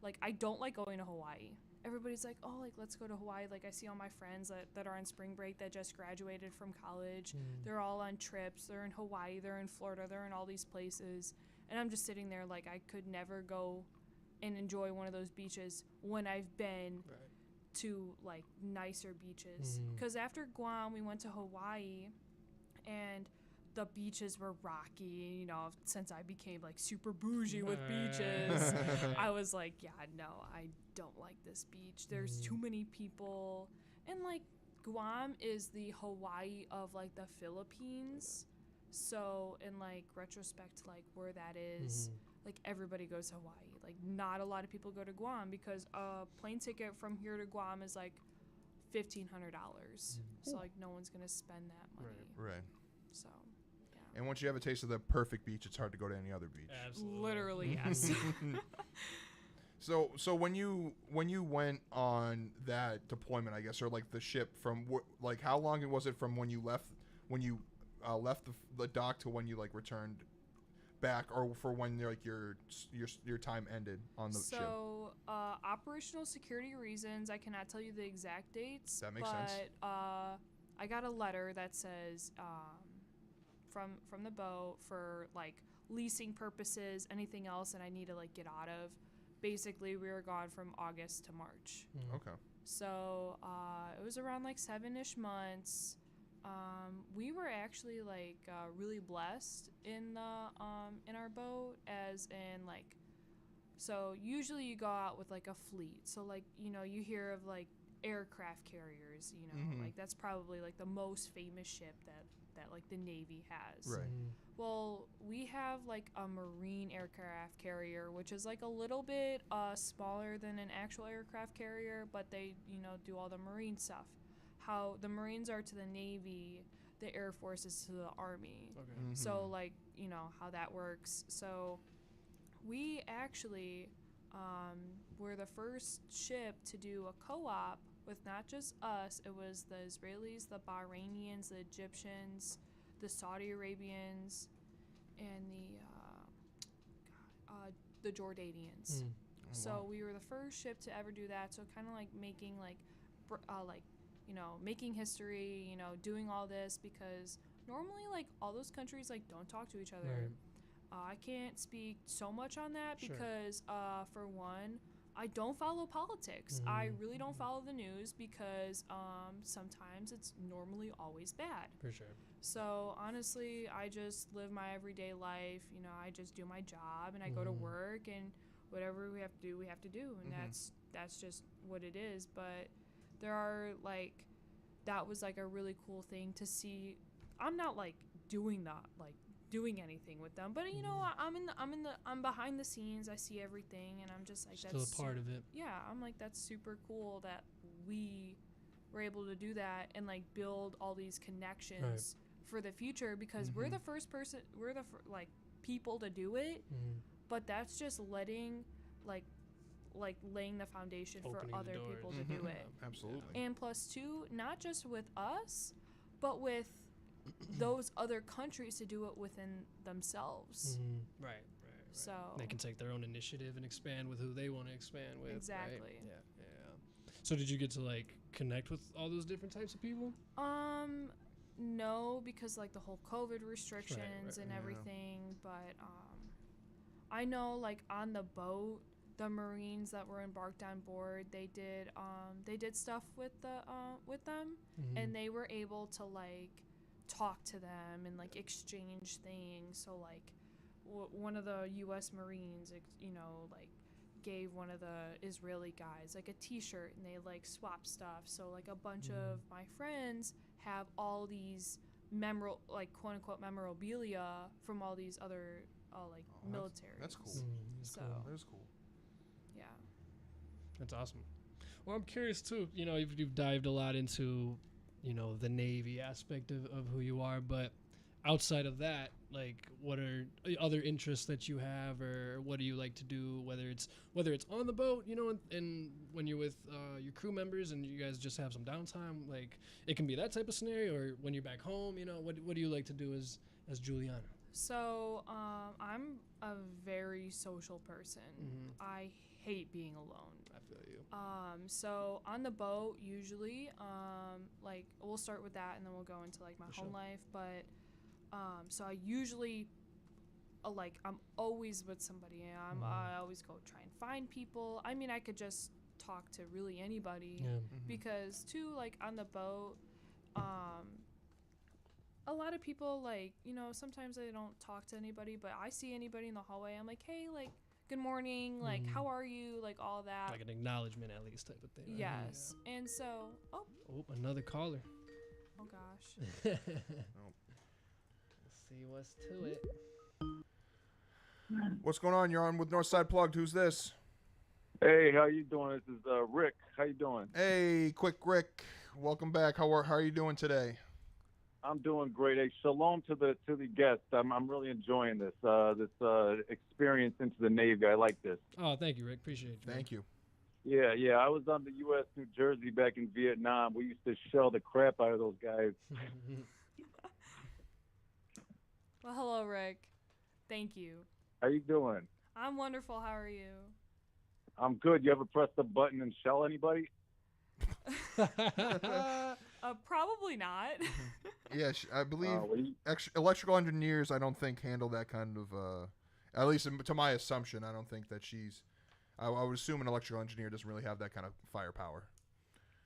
S3: like I don't like going to Hawaii. Everybody's like, oh, like let's go to Hawaii. Like I see all my friends that are on spring break that just graduated from college. They're all on trips. They're in Hawaii. They're in Florida. They're in all these places. And I'm just sitting there like I could never go and enjoy one of those beaches when I've been to like nicer beaches. Because after Guam, we went to Hawaii and the beaches were rocky. You know, since I became like super bougie with beaches, I was like, yeah, no, I don't like this beach. There's too many people. And like Guam is the Hawaii of like the Philippines. So in like retrospect, like where that is, like everybody goes to Hawaii. Like not a lot of people go to Guam because a plane ticket from here to Guam is like $1,500. So like no one's gonna spend that money.
S1: Right.
S3: So yeah.
S1: And once you have a taste of the perfect beach, it's hard to go to any other beach.
S2: Absolutely.
S3: Literally, yes.
S1: So when you went on that deployment, I guess, or like the ship from like how long was it from when you left the dock to when you like returned back, or for when like your time ended on the ship?
S3: So operational security reasons, I cannot tell you the exact dates.
S1: That makes sense.
S3: But I got a letter that says from the boat for like leasing purposes, anything else that I need to like get out of. Basically, we were gone from August to March.
S1: Okay.
S3: So it was around like 7-ish months. We were actually like really blessed in our boat, as in like, so usually you go out with like a fleet. So like, you know, you hear of like aircraft carriers, you know, like that's probably like the most famous ship that like the Navy has.
S1: Right.
S3: Well, we have like a marine aircraft carrier, which is like a little bit smaller than an actual aircraft carrier, but they, you know, do all the marine stuff. How the Marines are to the Navy, the Air Force is to the Army.
S2: Okay.
S3: So like, you know, how that works. So we actually were the first ship to do a co-op with not just us. It was the Israelis, the Bahrainians, the Egyptians, the Saudi Arabians, and the Jordanians. So we were the first ship to ever do that. So kind of like making you know, making history, you know, doing all this, because normally like all those countries like don't talk to each other.
S2: Right.
S3: I can't speak so much on that
S2: Sure.
S3: because for one, I don't follow politics. I really don't follow the news because sometimes it's normally always bad.
S2: For sure.
S3: So honestly, I just live my everyday life. You know, I just do my job and I go to work, and whatever we have to do, we have to do, and that's just what it is. But there are like, that was like a really cool thing to see. I'm not like doing anything with them, but you know, I'm behind the scenes. I see everything, and I'm just like,
S2: Still
S3: that's
S2: a part of it.
S3: Yeah, I'm like, that's super cool that we were able to do that and like build all these connections for the future, because we're the first person, we're the people to do it, but that's just letting like laying the foundation
S2: Opening
S3: for other
S2: the
S3: people
S2: doors.
S3: to do it.
S1: Absolutely.
S3: And plus two, not just with us, but with those other countries to do it within themselves.
S2: Right.
S3: So
S2: they can take their own initiative and expand with who they want to expand with.
S3: Exactly.
S2: Right? Yeah. So did you get to like connect with all those different types of people?
S3: No, because like the whole COVID restrictions and everything, but I know like on the boat, the Marines that were embarked on board, they did stuff with them, and they were able to like talk to them and like exchange things. So like one of the U.S. Marines, you know, like gave one of the Israeli guys like a t-shirt, and they like swapped stuff. So like a bunch of my friends have all these quote unquote memorabilia from all these other military.
S1: That's cool.
S3: So
S1: That's cool.
S3: yeah.
S2: That's awesome. Well, I'm curious too. You know, you've dived a lot into, you know, the Navy aspect of who you are, but outside of that, like, what are other interests that you have, or what do you like to do? Whether it's on the boat, you know, and when you're with your crew members and you guys just have some downtime, like it can be that type of scenario, or when you're back home, you know, what do you like to do as Julianna?
S3: So I'm a very social person. I hate being alone.
S2: I feel you.
S3: So on the boat, usually, like we'll start with that, and then we'll go into like my home life. But so I usually, I'm always with somebody. I always go try and find people. I mean, I could just talk to really anybody, because too, like on the boat, a lot of people, like, you know, sometimes they don't talk to anybody, but I see anybody in the hallway, I'm like, hey, like, good morning, like, how are you, like, all that.
S2: Like an acknowledgement at least type of thing. Right?
S3: Yes. Yeah. And so, oh,
S2: another caller.
S3: Oh, gosh.
S2: Let's see what's to it.
S1: What's going on? You're on with Northside Plugged. Who's this?
S8: Hey, how you doing? This is Rick. How you doing?
S1: Hey, quick Rick. Welcome back. How are you doing today?
S8: I'm doing great. Hey, shalom to the guests. I'm really enjoying this experience into the Navy. I like this.
S2: Oh, thank you, Rick. Appreciate it.
S1: Thank you.
S8: Yeah. I was on the U.S. New Jersey back in Vietnam. We used to shell the crap out of those guys.
S3: Well, hello, Rick. Thank you.
S8: How you doing?
S3: I'm wonderful. How are you?
S8: I'm good. You ever press the button and shell anybody?
S3: Probably not.
S1: Yes, I believe electrical engineers, I don't think, handle that kind of, at least to my assumption, I don't think that I would assume an electrical engineer doesn't really have that kind of firepower.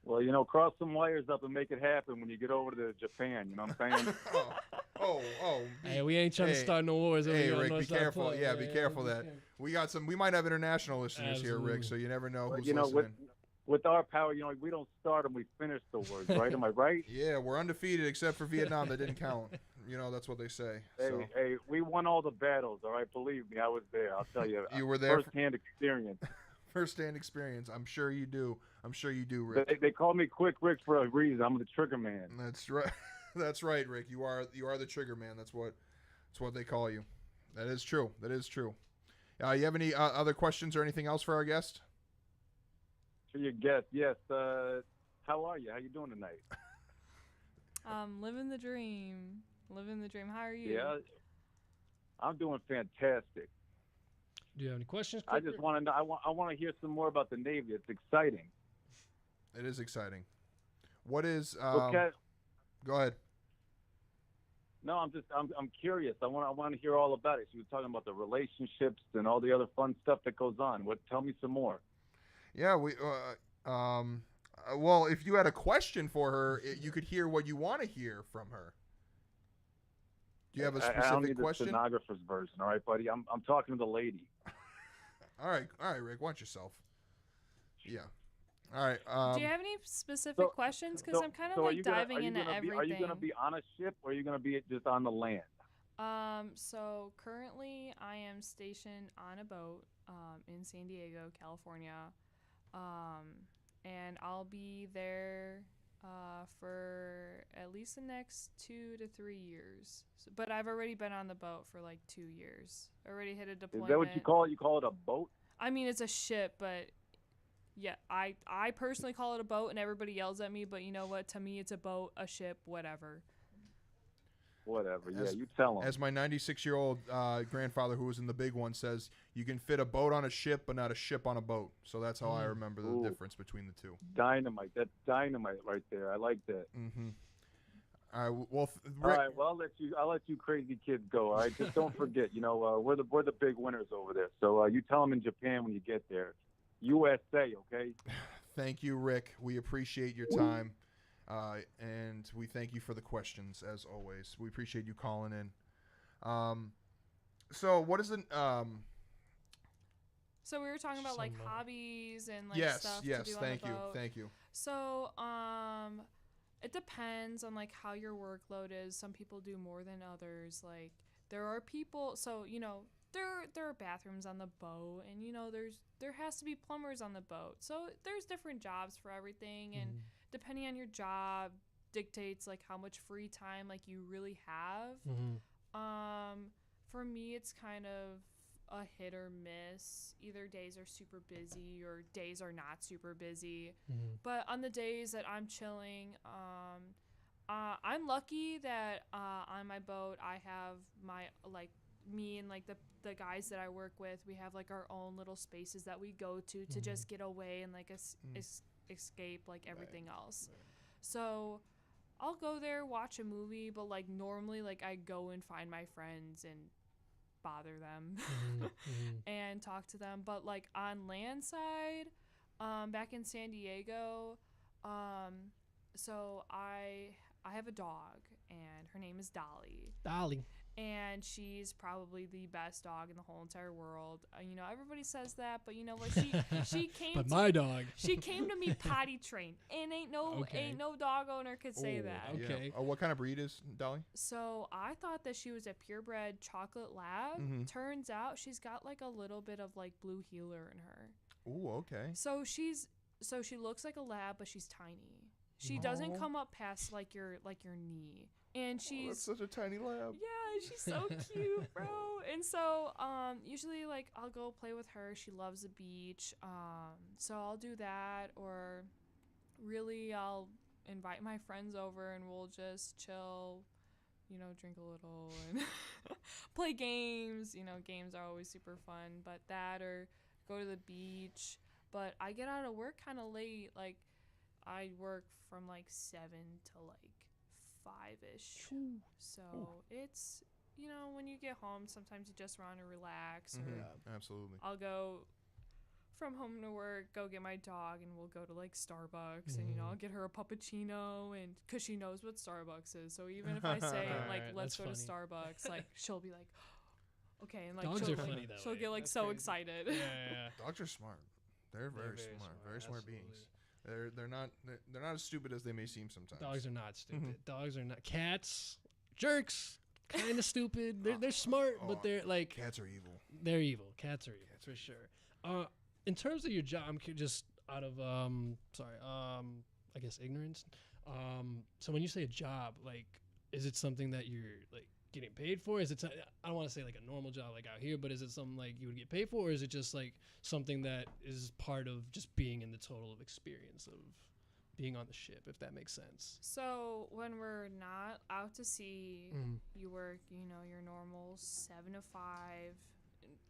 S8: Well, you know, cross some wires up and make it happen when you get over to Japan, you know what I'm saying?
S2: Hey, we ain't trying to start no wars over here.
S1: Hey, Rick, be careful. Be careful that we might have international listeners here, Rick, so you never know who's listening.
S8: with our power, we don't start them, we finish the words, right? Am I right?
S1: Yeah, we're undefeated except for Vietnam. That didn't count. That's what they say.
S8: Hey, we won all the battles, all right? Believe me, I was there. I'll tell you.
S1: You were there.
S8: First-hand experience.
S1: First-hand experience. I'm sure you do. Rick.
S8: They call me Quick Rick for a reason. I'm the trigger man.
S1: That's right. That's right, Rick. You are the trigger man. That's what they call you. That is true. You have any other questions or anything else for our guest?
S8: For your guest, yes. How are you? How you doing tonight?
S3: Living the dream. How are you?
S8: Yeah, I'm doing fantastic.
S2: Do you have any questions?
S8: I just want to know. I want to hear some more about the Navy. It's exciting.
S1: It is exciting. What is?
S8: Okay.
S1: Go ahead.
S8: No, I'm curious. I want to hear all about it. She was talking about the relationships and all the other fun stuff that goes on. Tell me some more.
S1: Yeah, well, if you had a question for her, you could hear what you want to hear from her. Do you have a specific
S8: I don't need
S1: question?
S8: The stenographer's version, all right, buddy. I'm talking to the lady.
S1: All right, Rick. Watch yourself. Yeah. All right.
S3: Do you have any specific questions? Because I'm kind of diving into everything.
S8: Are you going to be on a ship or are you going to be just on the land?
S3: So currently I am stationed on a boat in San Diego, California. And I'll be there for at least the next 2 to 3 years. But I've already been on the boat for like 2 years. Already hit a deployment.
S8: Is that what you call it? You call it a boat?
S3: I mean, it's a ship, but yeah, I personally call it a boat, and everybody yells at me. But you know what? To me, it's a boat, a ship, whatever.
S8: Whatever. Yeah, you tell them.
S1: As my 96-year-old grandfather, who was in the big one, says, you can fit a boat on a ship, but not a ship on a boat. So that's how I remember the difference between the two.
S8: Dynamite. That's dynamite right there. I like that.
S1: Mm-hmm. All right. Well,
S8: all right. Well, I'll let you crazy kids go. All right. Just don't forget. We're the big winners over there. So you tell them in Japan when you get there, USA. Okay.
S1: Thank you, Rick. We appreciate your time. And we thank you for the questions, as always. We appreciate you calling in. So what is it?
S3: So we were talking about like hobbies and like stuff to do
S1: thank
S3: on the boat.
S1: Thank you.
S3: So it depends on like how your workload is. Some people do more than others. Like there are people. So there are bathrooms on the boat, and there has to be plumbers on the boat. So there's different jobs for everything, and depending on your job dictates like how much free time like you really have. For me, it's kind of a hit or miss. Either days are super busy or days are not super busy. But on the days that I'm chilling, I'm lucky that on my boat I have my me and like the guys that I work with, we have like our own little spaces that we go to just get away and like escape like everything else. So I'll go there, watch a movie, but like normally like I go and find my friends and bother them and talk to them. But like on land side, back in San Diego, so I have a dog and her name is Dolly. And she's probably the best dog in the whole entire world. Everybody says that, but you know what? She came.
S2: But my dog.
S3: She came to me potty trained, and ain't no dog owner could say that.
S2: Okay.
S1: Yeah. What kind of breed is Dolly?
S3: So I thought that she was a purebred chocolate lab. Turns out she's got like a little bit of like blue heeler in her.
S1: Ooh, okay.
S3: So she looks like a lab, but she's tiny. She doesn't come up past like your knee. And she's
S1: that's such a tiny lab.
S3: Yeah, she's so cute, bro. And so usually like I'll go play with her. She loves the beach. So I'll do that, or really I'll invite my friends over and we'll just chill, drink a little and play games. Games are always super fun, but that or go to the beach. But I get out of work kind of late. Like I work from like 7 to like 5-ish. So it's when you get home, sometimes you just want to relax. Or
S1: absolutely.
S3: I'll go from home to work, go get my dog, and we'll go to like Starbucks, and I'll get her a puppuccino, and because she knows what Starbucks is. So even if I say like let's go to Starbucks, like she'll be like, okay, and like
S2: dogs are funny that
S3: she'll
S2: way.
S3: get like
S2: That's
S3: so
S2: crazy.
S3: excited.
S2: Yeah.
S1: Dogs are smart. They're very smart. Very smart beings. They're not as stupid as they may seem sometimes.
S2: Dogs are not stupid. Dogs are not. Cats, jerks, kind of stupid. They're smart, but they're like
S1: cats are evil.
S2: They're evil. Cats are evil for sure. In terms of your job, I'm just out of I guess ignorance. So when you say a job, like, is it something that you're like getting paid for? Is it I don't want to say like a normal job like out here, but is it something like you would get paid for, or is it just like something that is part of just being in the total experience of being on the ship, if that makes sense?
S3: So when we're not out to sea, you work, your normal 7 to 5.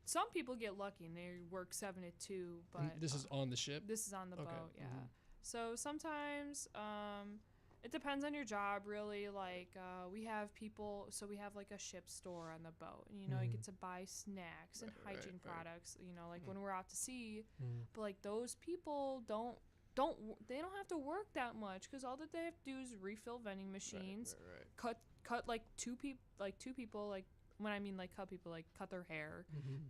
S3: Some people get lucky and they work 7 to 2, but
S2: and this is on the ship.
S3: This is on the boat, yeah. So sometimes it depends on your job, really. Like we have people, so we have like a ship store on the boat, and you get to buy snacks and hygiene products. Like when we're out to sea, but like those people don't have to work that much because all that they have to do is refill vending machines, cut like two people like. When I mean like cut people, like cut their hair,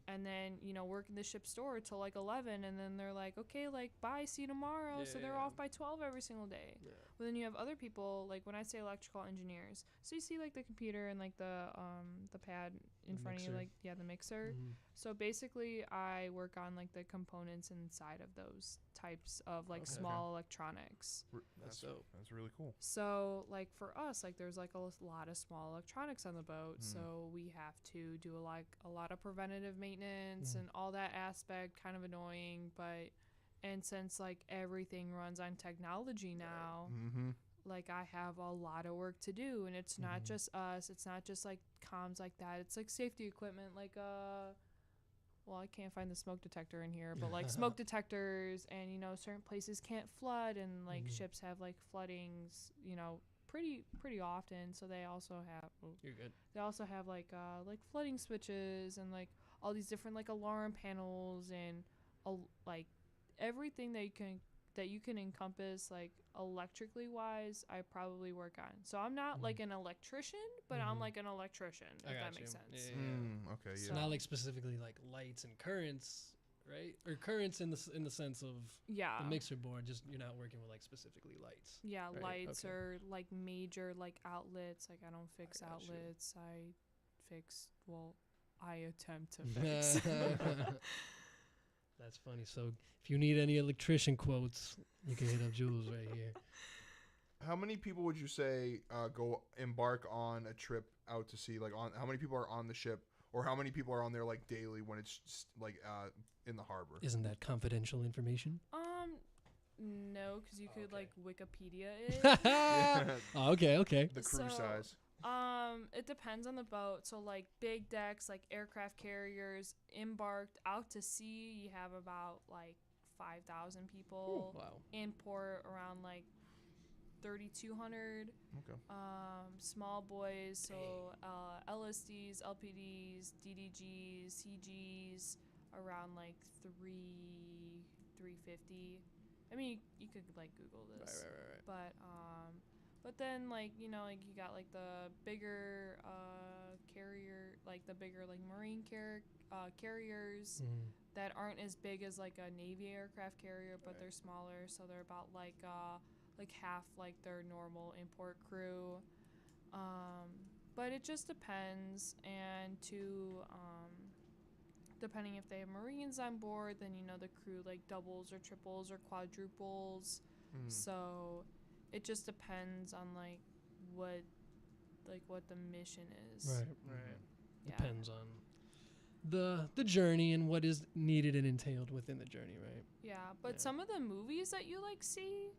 S3: and then work in the ship store till like 11, and then they're like, okay, like bye, see you tomorrow. So they're off by 12 every single day. But then you have other people, like when I say electrical engineers, so you see like the computer and like the pad in front of you, like the mixer. So basically I work on like the components inside of those types of like small electronics.
S1: That's really cool.
S3: So like for us, like there's like a lot of small electronics on the boat, so we have to do a lot of preventative maintenance and all that aspect. Kind of annoying, but and since like everything runs on technology now, like I have a lot of work to do, and it's not just us. It's not just like comms like that. It's like safety equipment, like well, I can't find the smoke detector in here, but like smoke detectors, and certain places can't flood, and like ships have like floodings, pretty often. So they also have
S2: You're good.
S3: They also have like flooding switches and like all these different like alarm panels and like everything that you can encompass like electrically wise. I probably work on. So I'm not like an electrician, but I'm like an electrician, if that makes sense.
S1: Okay, yeah.
S2: So not like specifically like lights and currents, right? Or currents in the sense of the mixer board. Just you're not working with like specifically lights.
S3: Yeah,
S2: right?
S3: lights or like major like outlets. Like I don't fix outlets. I attempt to fix.
S2: That's funny. So if you need any electrician quotes, you can hit up Jules right here.
S1: How many people would you say go embark on a trip out to sea? Like, how many people are on the ship, or how many people are on there like daily when it's just, like in the harbor?
S2: Isn't that confidential information?
S3: No, because you could like Wikipedia it.
S2: Oh, okay.
S1: The crew size.
S3: It depends on the boat. So like big decks, like aircraft carriers, embarked out to sea, you have about like 5,000 people.
S2: Ooh, wow.
S3: In port around like 3,200.
S1: Okay.
S3: Small boys, so LSDs, LPDs, DDGs, CGs, around like 350. I mean, you could like Google this.
S2: Right.
S3: But then like like you got like the bigger carrier, like the bigger like marine carriers that aren't as big as like a Navy aircraft carrier, but they're smaller, so they're about like half like their normal import crew. But it just depends, and depending if they have Marines on board, then the crew like doubles or triples or quadruples. So it just depends on like what the mission is.
S2: Right.
S3: Yeah.
S2: Depends on the journey and what is needed and entailed within the journey, right?
S3: Yeah, but some of the movies that you like see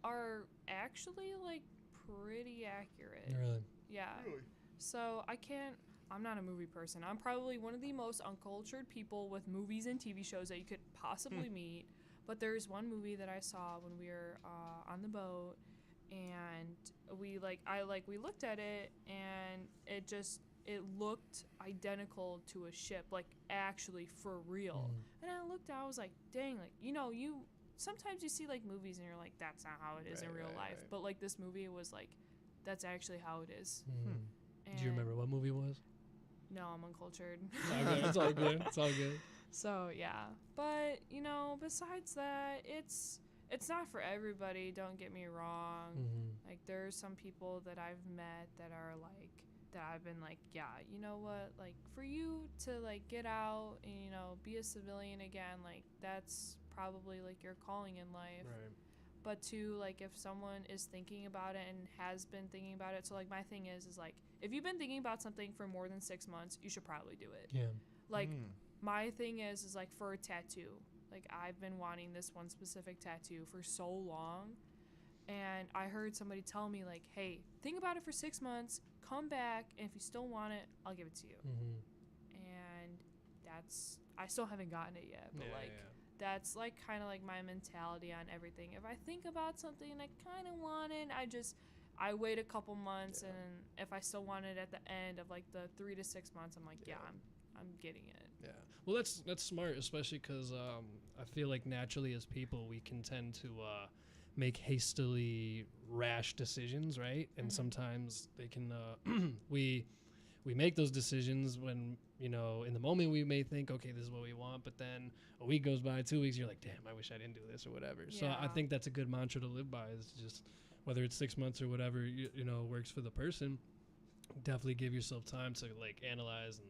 S3: are actually like pretty accurate.
S2: Really?
S3: Yeah. Really? So I'm not a movie person. I'm probably one of the most uncultured people with movies and TV shows that you could possibly meet. But there's one movie that I saw when we were on the boat, and we looked at it, and it looked identical to a ship, like actually for real. And I looked at it, I was like, dang, like you sometimes you see like movies and you're like, that's not how it is in real life. Right. But like this movie was like, that's actually how it is.
S2: Do you remember what movie it was?
S3: No, I'm uncultured.
S2: It's all good. It's all good.
S3: So yeah, but besides that, it's it's not for everybody, don't get me wrong.
S2: Mm-hmm.
S3: Like, there's some people that I've met that are like, that I've been like, yeah, you know what, like, for you to like get out and, you know, be a civilian again, like, that's probably like your calling in life.
S2: Right.
S3: But to like, if someone is thinking about it and has been thinking about it, so like my thing is like, if you've been thinking about something for more than 6 months, you should probably do it.
S2: Yeah.
S3: Like, my thing is like, for a tattoo, like, I've been wanting this one specific tattoo for so long, and I heard somebody tell me like, hey, think about it for 6 months, come back, and if you still want it, I'll give it to you.
S2: Mm-hmm.
S3: And that's, I still haven't gotten it yet, but that's like kind of like my mentality on everything. If I think about something and I kind of want it, I wait a couple months, and if I still want it at the end of like the 3 to 6 months, I'm like, I'm getting it.
S2: Yeah. Well, that's smart, especially because I feel like naturally as people we can tend to make hastily rash decisions, right? And sometimes they can we make those decisions when, you know, in the moment we may think, okay, this is what we want, but then a week goes by, 2 weeks, you're like, damn, I wish I didn't do this or whatever. Yeah. So I think that's a good mantra to live by, is just whether it's 6 months or whatever, you know, works for the person. Definitely give yourself time to like analyze and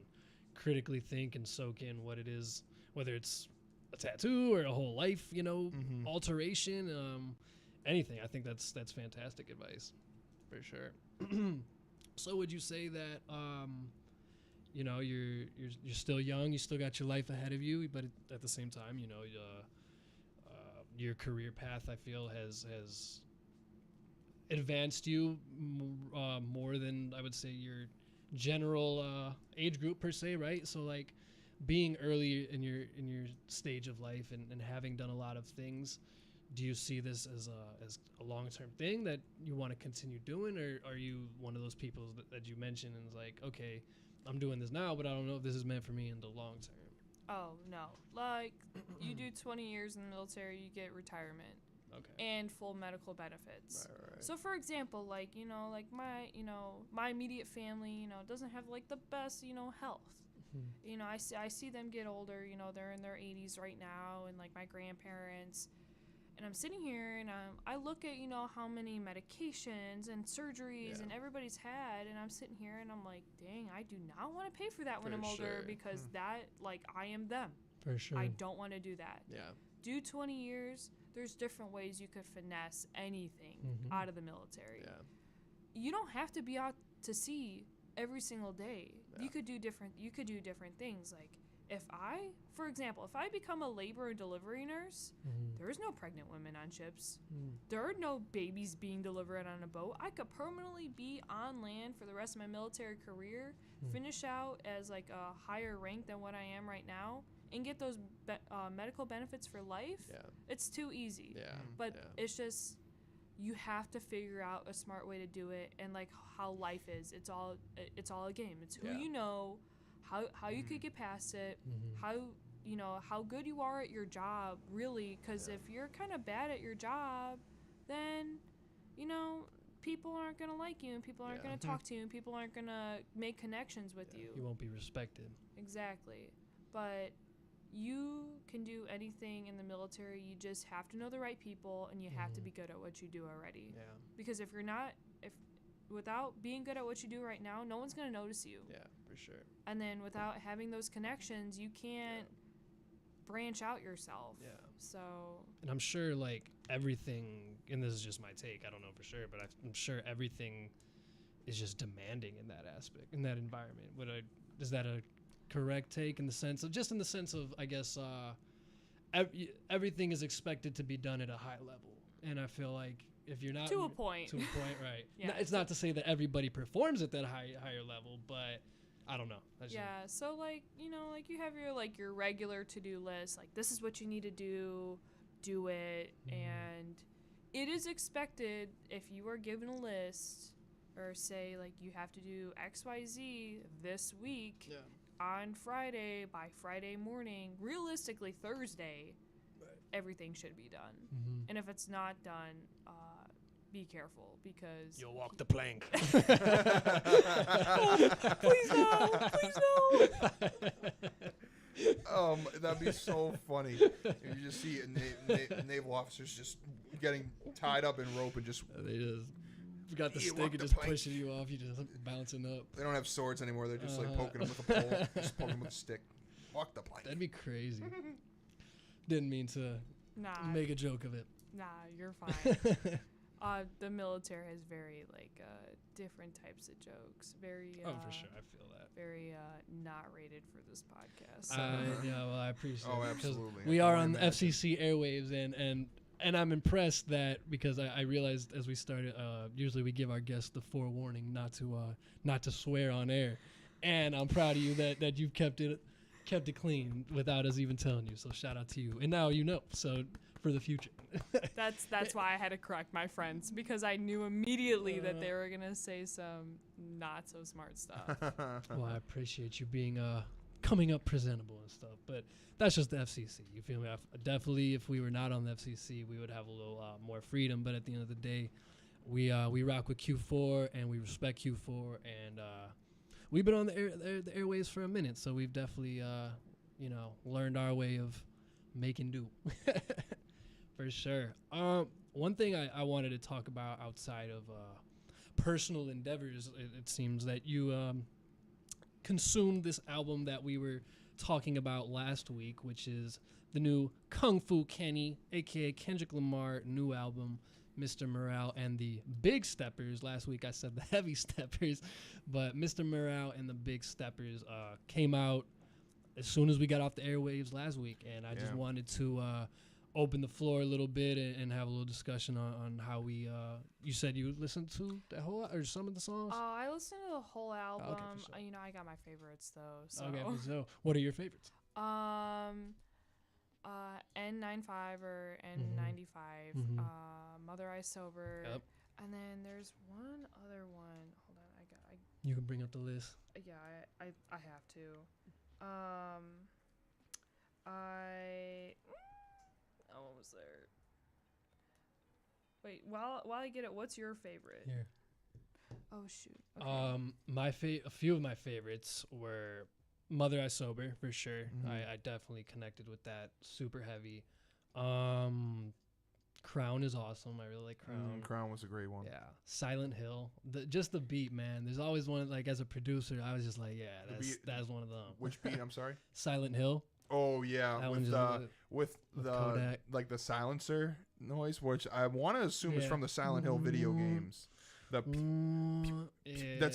S2: critically think and soak in what it is, whether it's a tattoo or a whole life, you know, alteration, anything. I think that's fantastic advice for sure. So would you say that you know, you're still young, you still got your life ahead of you, but at the same time, you know, your career path, I feel, has advanced you more than, I would say, your general age group per se, right? So like being early in your stage of life and having done a lot of things, do you see this as a long-term thing that you want to continue doing, or are you one of those people that you mentioned and is like, okay, I'm doing this now, but I don't know if this is meant for me in the long term?
S3: Oh, no. Like, you do 20 years in the military, you get retirement.
S2: Okay.
S3: And full medical benefits.
S2: Right.
S3: So, for example, like, you know, like my immediate family, you know, doesn't have like the best, you know, health. You know, I see them get older, you know, they're in their 80s right now, and like my grandparents. And I'm sitting here and I look at, you know, how many medications and surgeries and everybody's had, and I'm sitting here and I'm like, dang, I do not want to pay for that when I'm older, because that, like, I am them.
S2: For sure.
S3: I don't want to do that.
S2: Yeah.
S3: Do 20 years. There's different ways you could finesse anything out of the military.
S2: Yeah.
S3: You don't have to be out to sea every single day.
S2: Yeah.
S3: You could do different things. Like, for example, if I become a labor and delivery nurse, there's no pregnant women on ships. There are no babies being delivered on a boat. I could permanently be on land for the rest of my military career, finish out as like a higher rank than what I am right now, and get those medical benefits for life. Yeah. It's too easy.
S2: Yeah.
S3: But it's just, you have to figure out a smart way to do it, and like how life is. It's all a game. It's who you know, how you could get past it, how good you are at your job, really, because if you're kind of bad at your job, then, you know, people aren't going to like you, and people aren't going to talk to you, and people aren't going to make connections with you.
S2: You won't be respected.
S3: Exactly. But you can do anything in the military. You just have to know the right people, and you have to be good at what you do already.
S2: Yeah.
S3: Because if without being good at what you do right now, no one's going to notice you.
S2: Yeah, for sure.
S3: And then without having those connections, you can't branch out yourself.
S2: Yeah.
S3: So.
S2: And I'm sure, like, everything, and this is just my take, I don't know for sure, but I'm sure everything is just demanding in that aspect, in that environment. Is that a correct take, in the sense of, I guess, everything is expected to be done at a high level, and I feel like if you're not
S3: to a point,
S2: right?
S3: Yeah,
S2: it's not to say that everybody performs at that higher level, but I don't know.
S3: So like, you know, like you have your regular to-do list, like this is what you need to do it, and it is expected if you are given a list, or say like you have to do XYZ this week.
S2: Yeah.
S3: On Friday, by Friday morning, realistically Thursday, everything should be done. And if it's not done, be careful, because
S2: you'll walk the plank.
S3: Please no.
S1: That'd be so funny. You just see naval officers just getting tied up in rope and just
S2: They just got the
S1: You
S2: stick
S1: walk
S2: and
S1: the
S2: just
S1: plank.
S2: pushing you off. You just bouncing up.
S1: they don't have swords anymore. They're just like poking them with a pole, just poking them with a stick. Walk the plank.
S2: That'd be crazy. Didn't mean to
S3: Nah,
S2: make a joke of it.
S3: nah, you're fine. The military has very different types of jokes. Very
S2: Oh, for sure. I feel that.
S3: very not rated for this podcast.
S2: Yeah, well, I appreciate
S1: Oh,
S2: it. 'cause
S1: absolutely.
S2: We
S1: I
S2: are
S1: can
S2: on the
S1: imagine.
S2: FCC airwaves, and I'm impressed that because I realized as we started, usually we give our guests the forewarning not to swear on air, and I'm proud of you that you've kept it clean without us even telling you. So shout out to you, and now you know. So for the future.
S3: That's why I had to correct my friends because I knew immediately that they were gonna say some not so smart stuff.
S2: Well, I appreciate you being coming up presentable and stuff, but that's just the FCC. You feel me? Definitely, if we were not on the FCC, we would have a little more freedom. But at the end of the day, we rock with Q4 and we respect Q4, and we've been on the airwaves for a minute, so we've definitely learned our way of making do. For sure. One thing I wanted to talk about outside of personal endeavors, it seems that you consumed this album that we were talking about last week, which is the new Kung Fu Kenny, a.k.a. Kendrick Lamar, new album, Mr. Morale and the Big Steppers. Last week I said the Heavy Steppers, but Mr. Morale and the Big Steppers came out as soon as we got off the airwaves last week, and I just wanted to open the floor a little bit and have a little discussion on how we you said you listened to the whole or some of the songs.
S3: I listened to the whole album.
S2: Okay, for sure.
S3: I got my favorites though. So.
S2: Okay, so what are your favorites?
S3: N95 or N95, Mother I Sober, and then there's one other one. Hold on,
S2: You can bring up the list.
S3: Yeah, I have to. What was there? Wait, while I get it, what's your favorite?
S2: Here.
S3: Oh shoot. Okay.
S2: A few of my favorites were Mother I Sober for sure. I definitely connected with that. Super heavy. Crown is awesome. I really like Crown.
S1: Crown was a great one.
S2: Yeah. Silent Hill. Just the beat, man. There's always one, like, as a producer, I was just like, yeah, that's one of them.
S1: Which beat? I'm sorry.
S2: Silent Hill.
S1: Oh yeah,
S2: That
S1: with the
S2: Kodak.
S1: like the silencer noise, which I want to assume is from the Silent Hill video games. That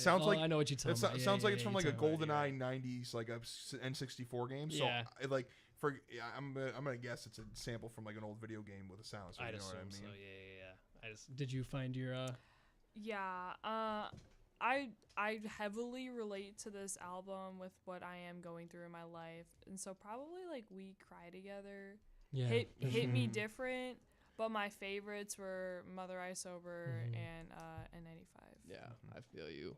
S1: sounds like
S2: I know what you're talking about.
S1: Sounds like it's from like a
S2: GoldenEye
S1: GoldenEye 90s, like a N64 game. So
S2: Yeah.
S1: I'm gonna guess it's a sample from like an old video game with a silencer.
S2: I'd
S1: You know what I
S2: assume
S1: mean?
S2: so. Yeah. Did you find your?
S3: Yeah. I heavily relate to this album with what I am going through in my life, and so probably like We Cry Together hit me different. But my favorites were Mother I Sober and N95.
S2: Yeah, I feel you.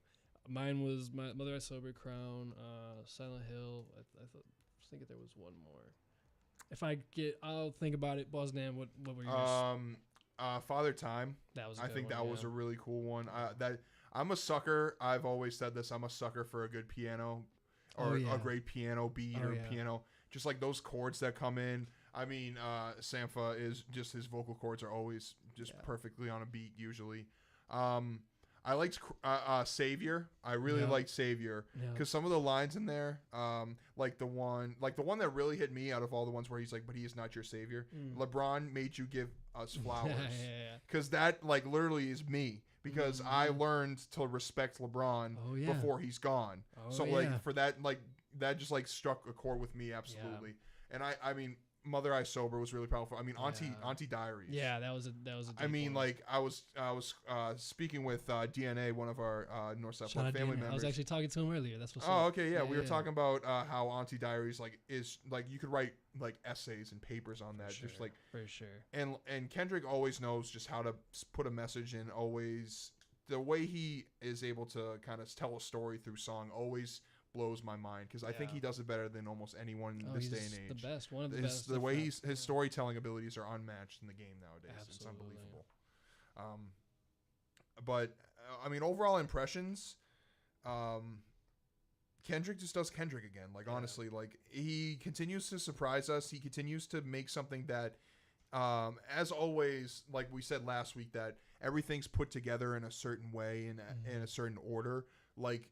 S2: Mine was my Mother I Sober, Crown, Silent Hill. I was thinking there was one more. I'll think about it. BossDan, what were yours?
S1: Father Time.
S2: That was.
S1: I think that was a really cool one. I'm a sucker. I've always said this. I'm a sucker for a good piano, or a great piano beat piano. Just like those chords that come in. I mean, Sampha is just his vocal cords are always just perfectly on a beat usually. I liked Savior. I really liked Savior because some of the lines in there, like the one that really hit me out of all the ones where he's like, "But he is not your savior." LeBron made you give us flowers, because that like literally is me. Because I learned to respect LeBron before he's gone. Like for that, like that just like struck a chord with me absolutely. And I mean, Mother I Sober was really powerful. I mean, Auntie Diaries.
S2: Yeah, that was a.
S1: I mean, like I was speaking with DNA, one of our Northside Plugged family members.
S2: I was actually talking to him earlier. That's what's
S1: up. Okay, yeah. We were talking about how Auntie Diaries is like you could write like essays and papers on that. Just like
S2: for sure.
S1: And Kendrick always knows just how to put a message in. Always the way he is able to kind of tell a story through song always blows my mind, because I think he does it better than almost anyone in this day and age.
S2: The best, one of the best.
S1: The way his storytelling abilities are unmatched in the game nowadays. Absolutely. It's unbelievable. But I mean, overall impressions, Kendrick just does Kendrick again. Like, honestly, like, he continues to surprise us. He continues to make something that, as always, like we said last week, that everything's put together in a certain way and in a certain order. Like,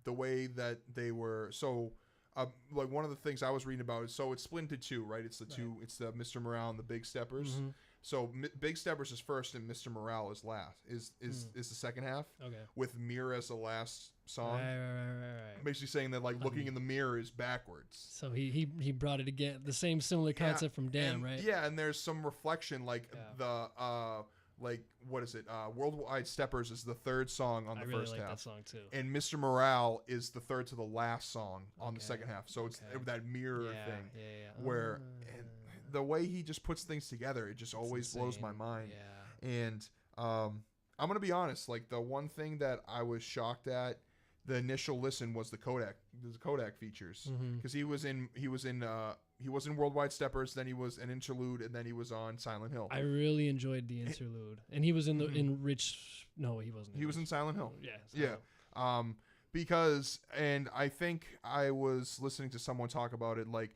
S1: the way that they were. So, like, one of the things I was reading about is, so it's split into two, right? It's the two. It's the Mr. Morale and the Big Steppers. So Big Steppers is first and Mr. Morale is last. Is the second half. Okay. With Mirror as the last song. Right. Basically saying that, like, looking in the mirror is backwards.
S2: So he brought it again, the same similar concept from Damn, right?
S1: Yeah, and there's some reflection, like the like, what is it? Worldwide Steppers is the third song on the first half.
S2: That song too.
S1: And Mr. Morale is the third to the last song on the second half. So it's that mirror thing where the way he just puts things together, it just always blows my mind. Yeah. And I'm going to be honest, like, the one thing that I was shocked at the initial listen was the Kodak features, because he was in Worldwide Steppers, then he was an interlude, and then he was on Silent Hill.
S2: I really enjoyed the interlude, and he was in the in Rich. No, he wasn't.
S1: He was in Silent Hill.
S2: Yeah.
S1: Because, and I think I was listening to someone talk about it, like,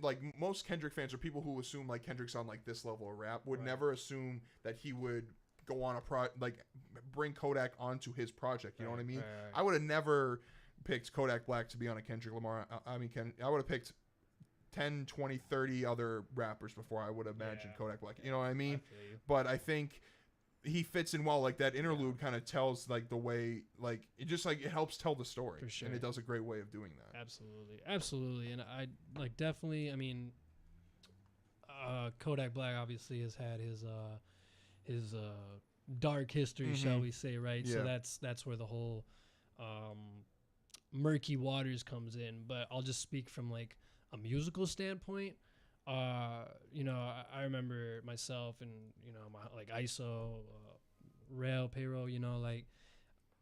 S1: like, most Kendrick fans are people who assume, like, Kendrick's on, like, this level of rap would never assume that he would go on bring Kodak onto his project. You know what I mean? I would have never picked Kodak Black to be on a Kendrick Lamar. I would have picked 10, 20, 30 other rappers before I would have imagined Kodak Black. You know what I mean? But I think he fits in well. Like, that interlude kind of tells, like, the way, like, it just, like, it helps tell the story. For sure. And it does a great way of doing that.
S2: Absolutely. And I, like, definitely, I mean, Kodak Black obviously has had his dark history, shall we say, right? So that's where the whole murky waters comes in. But I'll just speak from, like, a musical standpoint. You know, I remember myself and, you know, my, like, ISO, Rail, Payroll, you know, like,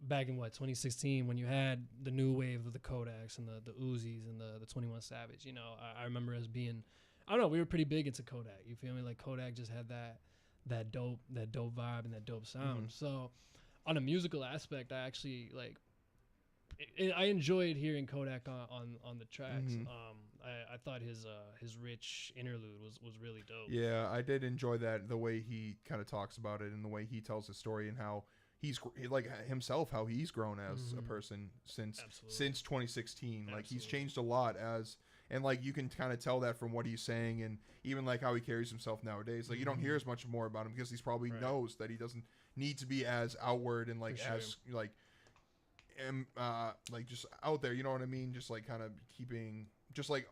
S2: back in 2016, when you had the new wave of the Kodaks and the Uzis and the 21 Savage, you know, I remember us being, I don't know, we were pretty big into Kodak. You feel me? Like, Kodak just had that dope vibe and that dope sound. So on a musical aspect, I actually, like, I enjoyed hearing Kodak on the tracks. I thought his rich interlude was really dope.
S1: Yeah, I did enjoy that, the way he kind of talks about it and the way he tells the story and how he's, like, himself, how he's grown as a person since 2016. Like, he's changed a lot and, like, you can kind of tell that from what he's saying, and even, like, how he carries himself nowadays. Like, you don't hear as much more about him because he's probably knows that he doesn't need to be as outward and, like, as, like, like, just out there, you know what I mean? Just, like, kind of keeping, just, like,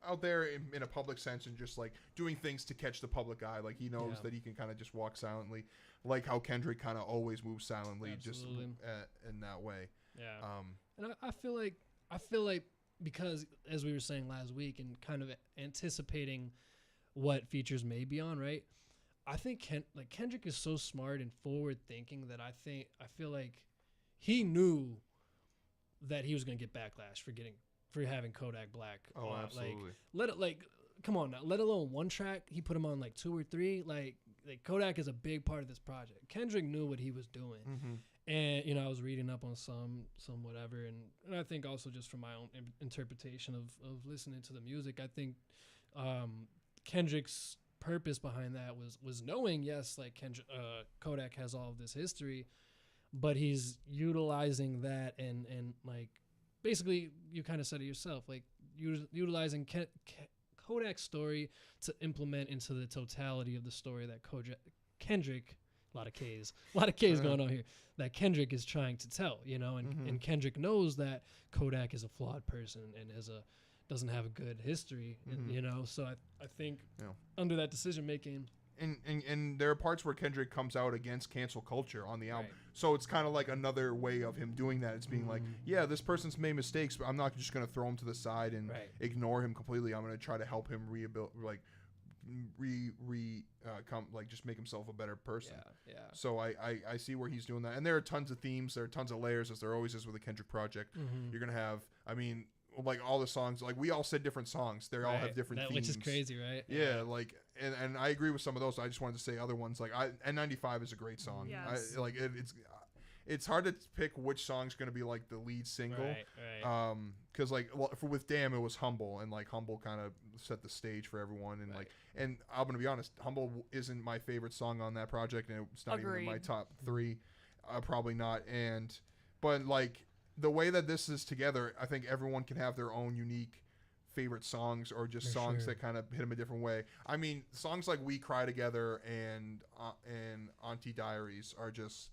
S1: out there in a public sense and just, like, doing things to catch the public eye. Like, he knows that he can kind of just walk silently, like how Kendrick kind of always moves silently, just in that way.
S2: Yeah. And I feel like because, as we were saying last week, and kind of anticipating what features may be on, right? I think Kendrick is so smart and forward thinking that I feel like he knew that he was going to get backlash for having Kodak Black.
S1: Oh, absolutely.
S2: Come on now. Let alone one track, he put him on like 2 or 3. Like Kodak is a big part of this project. Kendrick knew what he was doing. And, you know, I was reading up on some whatever, and I think also just from my own interpretation of listening to the music, I think Kendrick's purpose behind that was knowing, yes, like Kodak has all of this history, but he's utilizing that and like, basically, you kind of said it yourself, like utilizing Kodak's story to implement into the totality of the story that Kendrick, a lot of K's going on here, that Kendrick is trying to tell, you know, and Kendrick knows that Kodak is a flawed person and doesn't have a good history, you know, so I think under that decision making.
S1: And there are parts where Kendrick comes out against cancel culture on the album. So it's kind of like another way of him doing that. It's being like, yeah, this person's made mistakes, but I'm not just going to throw him to the side and ignore him completely. I'm going to try to help him just make himself a better person. Yeah. So I see where he's doing that. And there are tons of themes, there are tons of layers, as there always is with a Kendrick project. You're going to have, I mean, like all the songs, like we all said different songs. They all have different themes.
S2: Which is crazy, right?
S1: Yeah, like, and I agree with some of those. I just wanted to say other ones, like N95 is a great song.
S3: Yes.
S1: it's hard to pick which song's gonna be like the lead single.
S2: Right.
S1: Because like with Damn, it was Humble, and like Humble kind of set the stage for everyone, and like, and I'm gonna be honest, Humble isn't my favorite song on that project, and it's not even in my top 3, probably not. But like the way that this is together, I think everyone can have their own unique favorite songs, or just songs that kind of hit them a different way. I mean, songs like We Cry Together and Auntie Diaries are just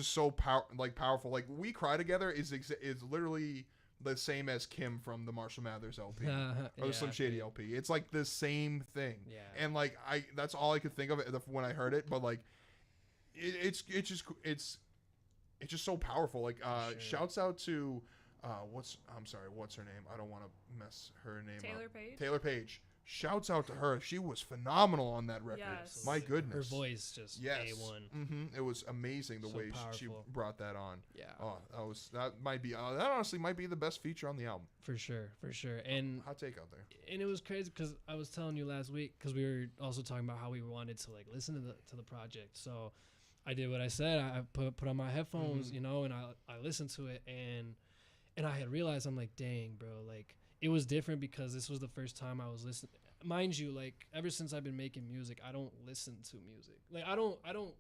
S1: so powerful. Like We Cry Together is literally the same as Kim from the Marshall Mathers LP or the Slim Shady LP. It's like the same thing. Yeah. And like that's all I could think of it when I heard it. But like it's just so powerful. Like shouts out to what's her name? I don't want to mess her name up. Taylor Page. Shouts out to her. She was phenomenal on that record. Yes. My goodness.
S2: Her voice just A1.
S1: It was amazing the way she brought that on.
S2: Yeah.
S1: Oh, that honestly might be the best feature on the album.
S2: For sure. And
S1: hot take out there.
S2: And it was crazy because I was telling you last week, because we were also talking about how we wanted to like listen to the project. So I did what I said. I put on my headphones, and I listened to it, and I had realized, I'm like, dang, bro, like it was different because this was the first time I was listening. Mind you, like ever since I've been making music, I don't listen to music. Like I don't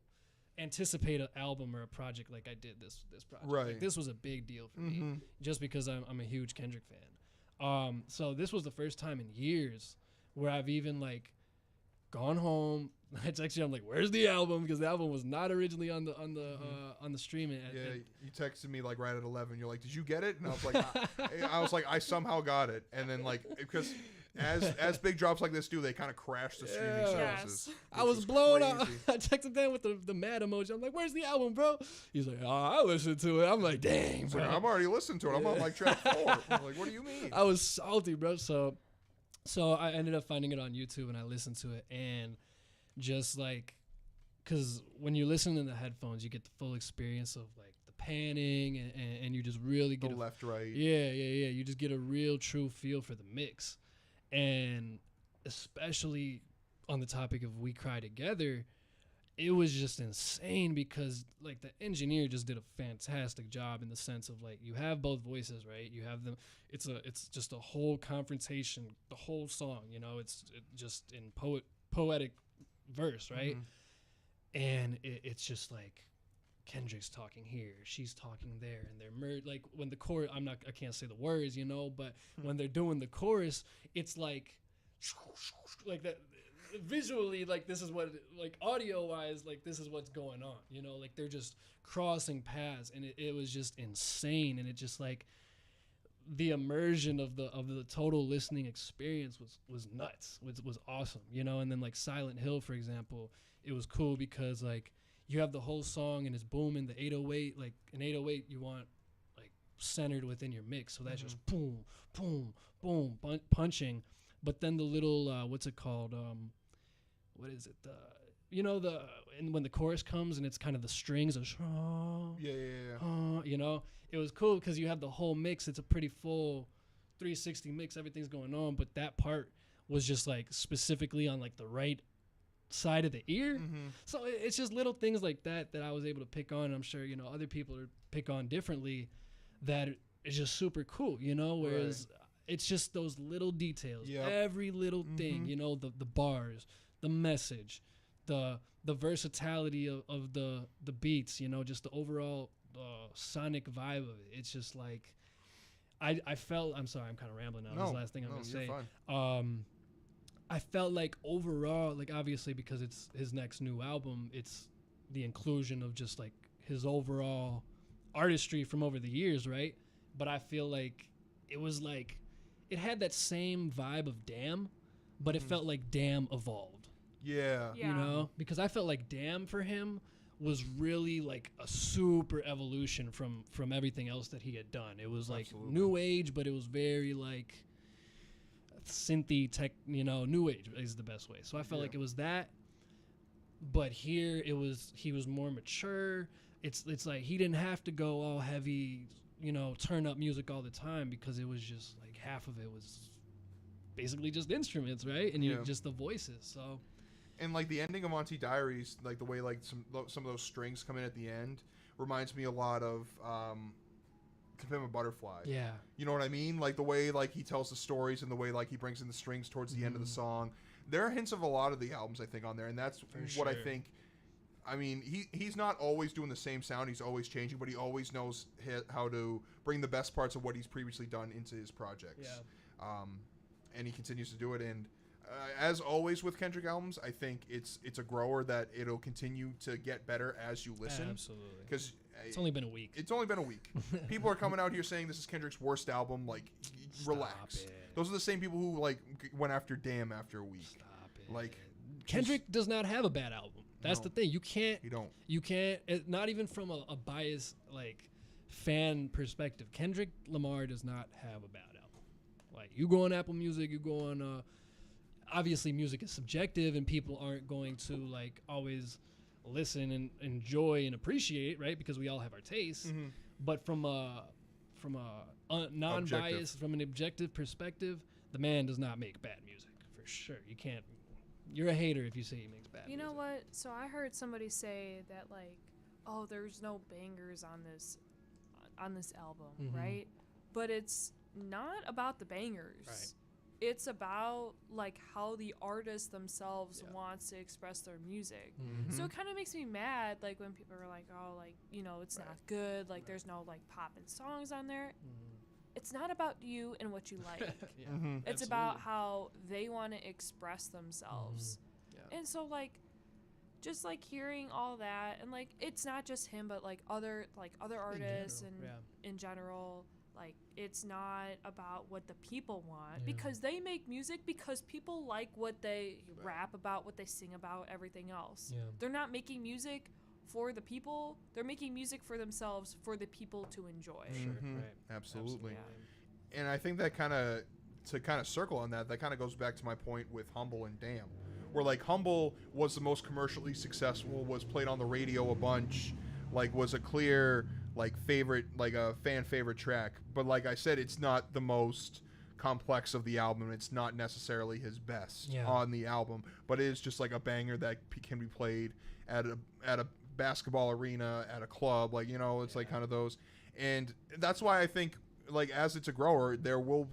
S2: anticipate an album or a project like I did this project.
S1: Right.
S2: Like, this was a big deal for me, just because I'm a huge Kendrick fan. So this was the first time in years where I've even like gone home. I texted you. I'm like, "Where's the album?" Because the album was not originally on the streaming.
S1: You texted me like right at 11. You're like, "Did you get it?" And I was like, I somehow got it. And then like because as big drops like this do, they kind of crash the streaming services.
S2: I was blown up. I texted Dan with the mad emoji. I'm like, "Where's the album, bro?" He's like, "Oh, I listened to it." I'm like, "Dang, bro.
S1: I'm already listening to it. I'm on like track 4." I'm like, "What do you mean?"
S2: I was salty, bro. So I ended up finding it on YouTube and I listened to it, and just like, because when you listen in the headphones, you get the full experience of like the panning and you just really get
S1: the left, right.
S2: Yeah. You just get a real true feel for the mix. And especially on the topic of We Cry Together, it was just insane because like the engineer just did a fantastic job in the sense of like you have both voices, right? You have them. It's just a whole confrontation, the whole song. It's just in poetic verse, right? And it's just like Kendrick's talking here, she's talking there, and they're like when the chorus, I can't say the words, but when they're doing the chorus, it's like that visually, like this is what, like audio wise, like this is what's going on, like they're just crossing paths, and it was just insane. And it just like the immersion of the total listening experience was nuts, was awesome, and then like Silent Hill, for example, it was cool because like you have the whole song and it's booming, the 808, like an 808 you want like centered within your mix, so that's just boom boom boom punching. But then the little what's it called, what is it, and when the chorus comes and it's kind of the strings of it was cool because you have the whole mix. It's a pretty full 360 mix, everything's going on, but that part was just like specifically on like the right side of the ear. So it's just little things like that I was able to pick on. I'm sure other people pick on differently, that is just super cool, whereas it's just those little details, every little thing, the bars, the message, the versatility of the beats, just the overall sonic vibe of it. It's just like I felt, I'm sorry, I'm kind of rambling now. This is the last thing I'm gonna say. Fine. I felt like overall, like obviously because it's his next new album, it's the inclusion of just like his overall artistry from over the years, right? But I feel like it was like it had that same vibe of Damn, but it felt like Damn evolved.
S1: Yeah.
S2: Because I felt like Damn for him was really like a super evolution from everything else that he had done. It was like new age, but it was very like synthy tech, new age is the best way. So I felt like it was that, but here he was more mature. It's like he didn't have to go all heavy, turn up music all the time, because it was just like half of it was basically just instruments, right? And just the voices. So, and
S1: like the ending of Auntie Diaries, like the way like some of those strings come in at the end reminds me a lot of To Pimp a Butterfly.
S2: Yeah.
S1: You know what I mean? Like the way like he tells the stories and the way like he brings in the strings towards the end of the song. There are hints of a lot of the albums I think on there, and that's what I think. I mean, he's not always doing the same sound. He's always changing, but he always knows how to bring the best parts of what he's previously done into his projects.
S2: Yeah.
S1: And he continues to do it. And as always with Kendrick albums, I think it's a grower that it'll continue to get better as you listen.
S2: Absolutely.
S1: Because
S2: it's only been a week.
S1: It's only been a week. People are coming out here saying this is Kendrick's worst album. Like, relax.
S2: It.
S1: Those are the same people who like went after Damn after a week.
S2: Stop it.
S1: Like,
S2: Kendrick does not have a bad album. That's the thing. You can't. You can't. Not even from a biased like fan perspective. Kendrick Lamar does not have a bad album. Like you go on Apple Music, you go on. Obviously, music is subjective, and people aren't going to like always listen and enjoy and appreciate, right? Because we all have our tastes.
S1: Mm-hmm.
S2: But from a non-biased, from an objective perspective, the man does not make bad music for sure. You can't. You're a hater if you say he makes bad music.
S3: You know what? So I heard somebody say that like, oh, there's no bangers on this album, right? But it's not about the bangers.
S2: Right.
S3: It's about like how the artist themselves wants to express their music. So it kind of makes me mad like when people are like, oh, like, you know, it's not good, like there's no like poppin' songs on there. It's not about you and what you like. It's about how they want to express themselves. And so like just like hearing all that, and like it's not just him but like other artists in general, like it's not about what the people want because they make music because people like what they rap about, what they sing about, everything else. They're not making music for the people, they're making music for themselves, for the people to enjoy.
S1: Absolutely. And I think that to circle on that kind of goes back to my point with Humble and Damn, where like Humble was the most commercially successful, was played on the radio a bunch, like was a clear like favorite, like a fan favorite track, but like I said, it's not the most complex of the album. It's not necessarily his best on the album, but it is just like a banger that can be played at a basketball arena, at a club, like, you know, it's like kind of those. And that's why I think like as it's a grower, there will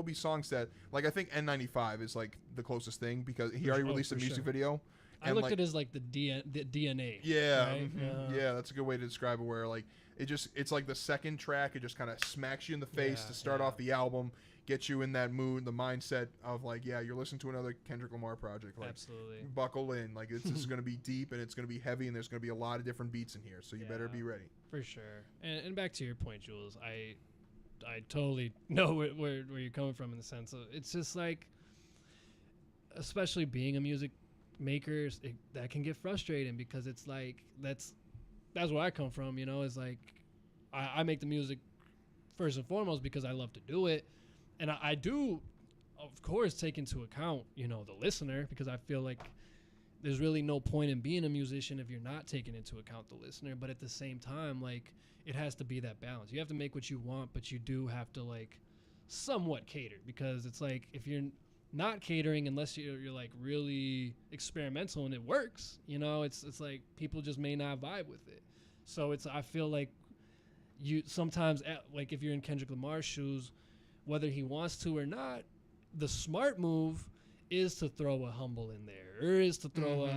S1: be songs that like I think N95 is like the closest thing because he already released a music video.
S2: I looked at it as like the DNA.
S1: Yeah, right? Yeah, that's a good way to describe it. Where like it's like the second track. It just kind of smacks you in the face to start off the album, gets you in that mood, the mindset of like, yeah, you're listening to another Kendrick Lamar project. Like,
S2: absolutely,
S1: buckle in. Like this is going to be deep and it's going to be heavy and there's going to be a lot of different beats in here. So you better be ready.
S2: For sure. And back to your point, Jules, I totally know where you're coming from in the sense of it's just like, especially being a music maker, that can get frustrating because it's like that's where I come from, you know. It's like I make the music first and foremost because I love to do it, and I do of course take into account, you know, the listener, because I feel like there's really no point in being a musician if you're not taking into account the listener. But at the same time, like, it has to be that balance. You have to make what you want, but you do have to like somewhat cater, because it's like if you're not catering, unless you're like really experimental and it works, you know, it's like people just may not vibe with it. So I feel like you sometimes, like if you're in Kendrick Lamar's shoes, whether he wants to or not, the smart move is to throw a Humble in there, or is to throw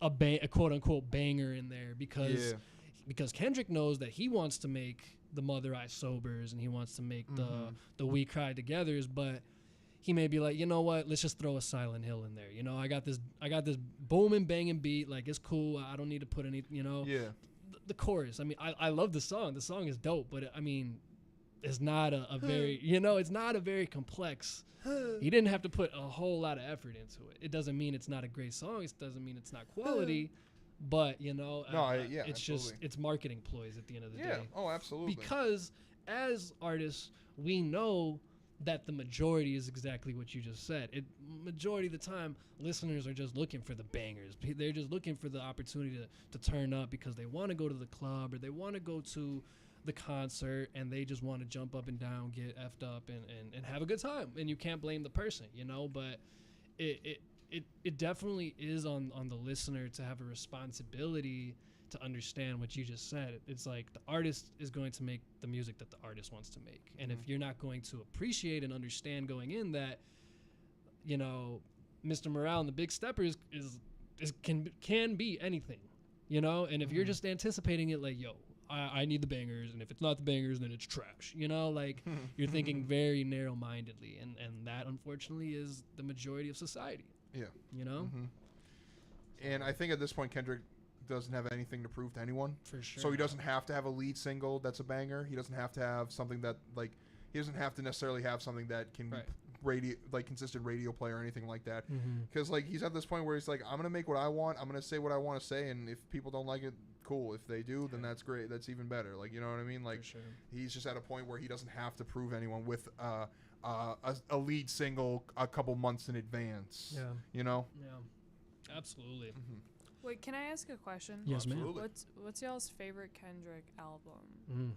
S2: a quote unquote banger in there, because Kendrick knows that he wants to make the Mother I Sobers and he wants to make the We Cry Togethers, but he may be like, you know what, let's just throw a Silent Hill in there. You know, I got this booming, banging beat. Like, it's cool. I don't need to put any, you know.
S1: Yeah.
S2: The chorus. I mean, I love the song. The song is dope, but I mean, it's not a very, you know, it's not a very complex. He didn't have to put a whole lot of effort into it. It doesn't mean it's not a great song. It doesn't mean it's not quality. But, you know, it's
S1: absolutely.
S2: just, it's marketing ploys at the end of the day.
S1: Yeah, oh, absolutely.
S2: Because as artists, we know that the majority is exactly what you just said. Majority of the time, listeners are just looking for the bangers. They're just looking for the opportunity to turn up because they want to go to the club or they want to go to the concert and they just want to jump up and down, get effed up, and have a good time. And you can't blame the person, you know, but it definitely is on the listener to have a responsibility to understand what you just said. It's like the artist is going to make the music that the artist wants to make. And if you're not going to appreciate and understand going in that, you know, Mr. Morale and the Big Steppers can be anything, you know? And if you're just anticipating it like, yo, I need the bangers, and if it's not the bangers, then it's trash, you know? Like, you're thinking very narrow-mindedly, and that, unfortunately, is the majority of society.
S1: Yeah.
S2: You know?
S1: And I think at this point, Kendrick doesn't have anything to prove to anyone.
S2: For sure.
S1: So he doesn't have to have a lead single that's a banger. He doesn't have to have something that, like, he doesn't have to necessarily have something that can be radio, like consistent radio play or anything like that. Because like he's at this point where he's like, I'm gonna make what I want. I'm gonna say what I want to say, and if people don't like it, cool. If they do, then that's great. That's even better. Like, you know what I mean? Like, he's just at a point where he doesn't have to prove anyone with a lead single a couple months in advance. Yeah. You know?
S2: Yeah. Absolutely.
S3: Wait, can I ask a question?
S2: Yes, ma'am.
S3: What's y'all's favorite Kendrick album?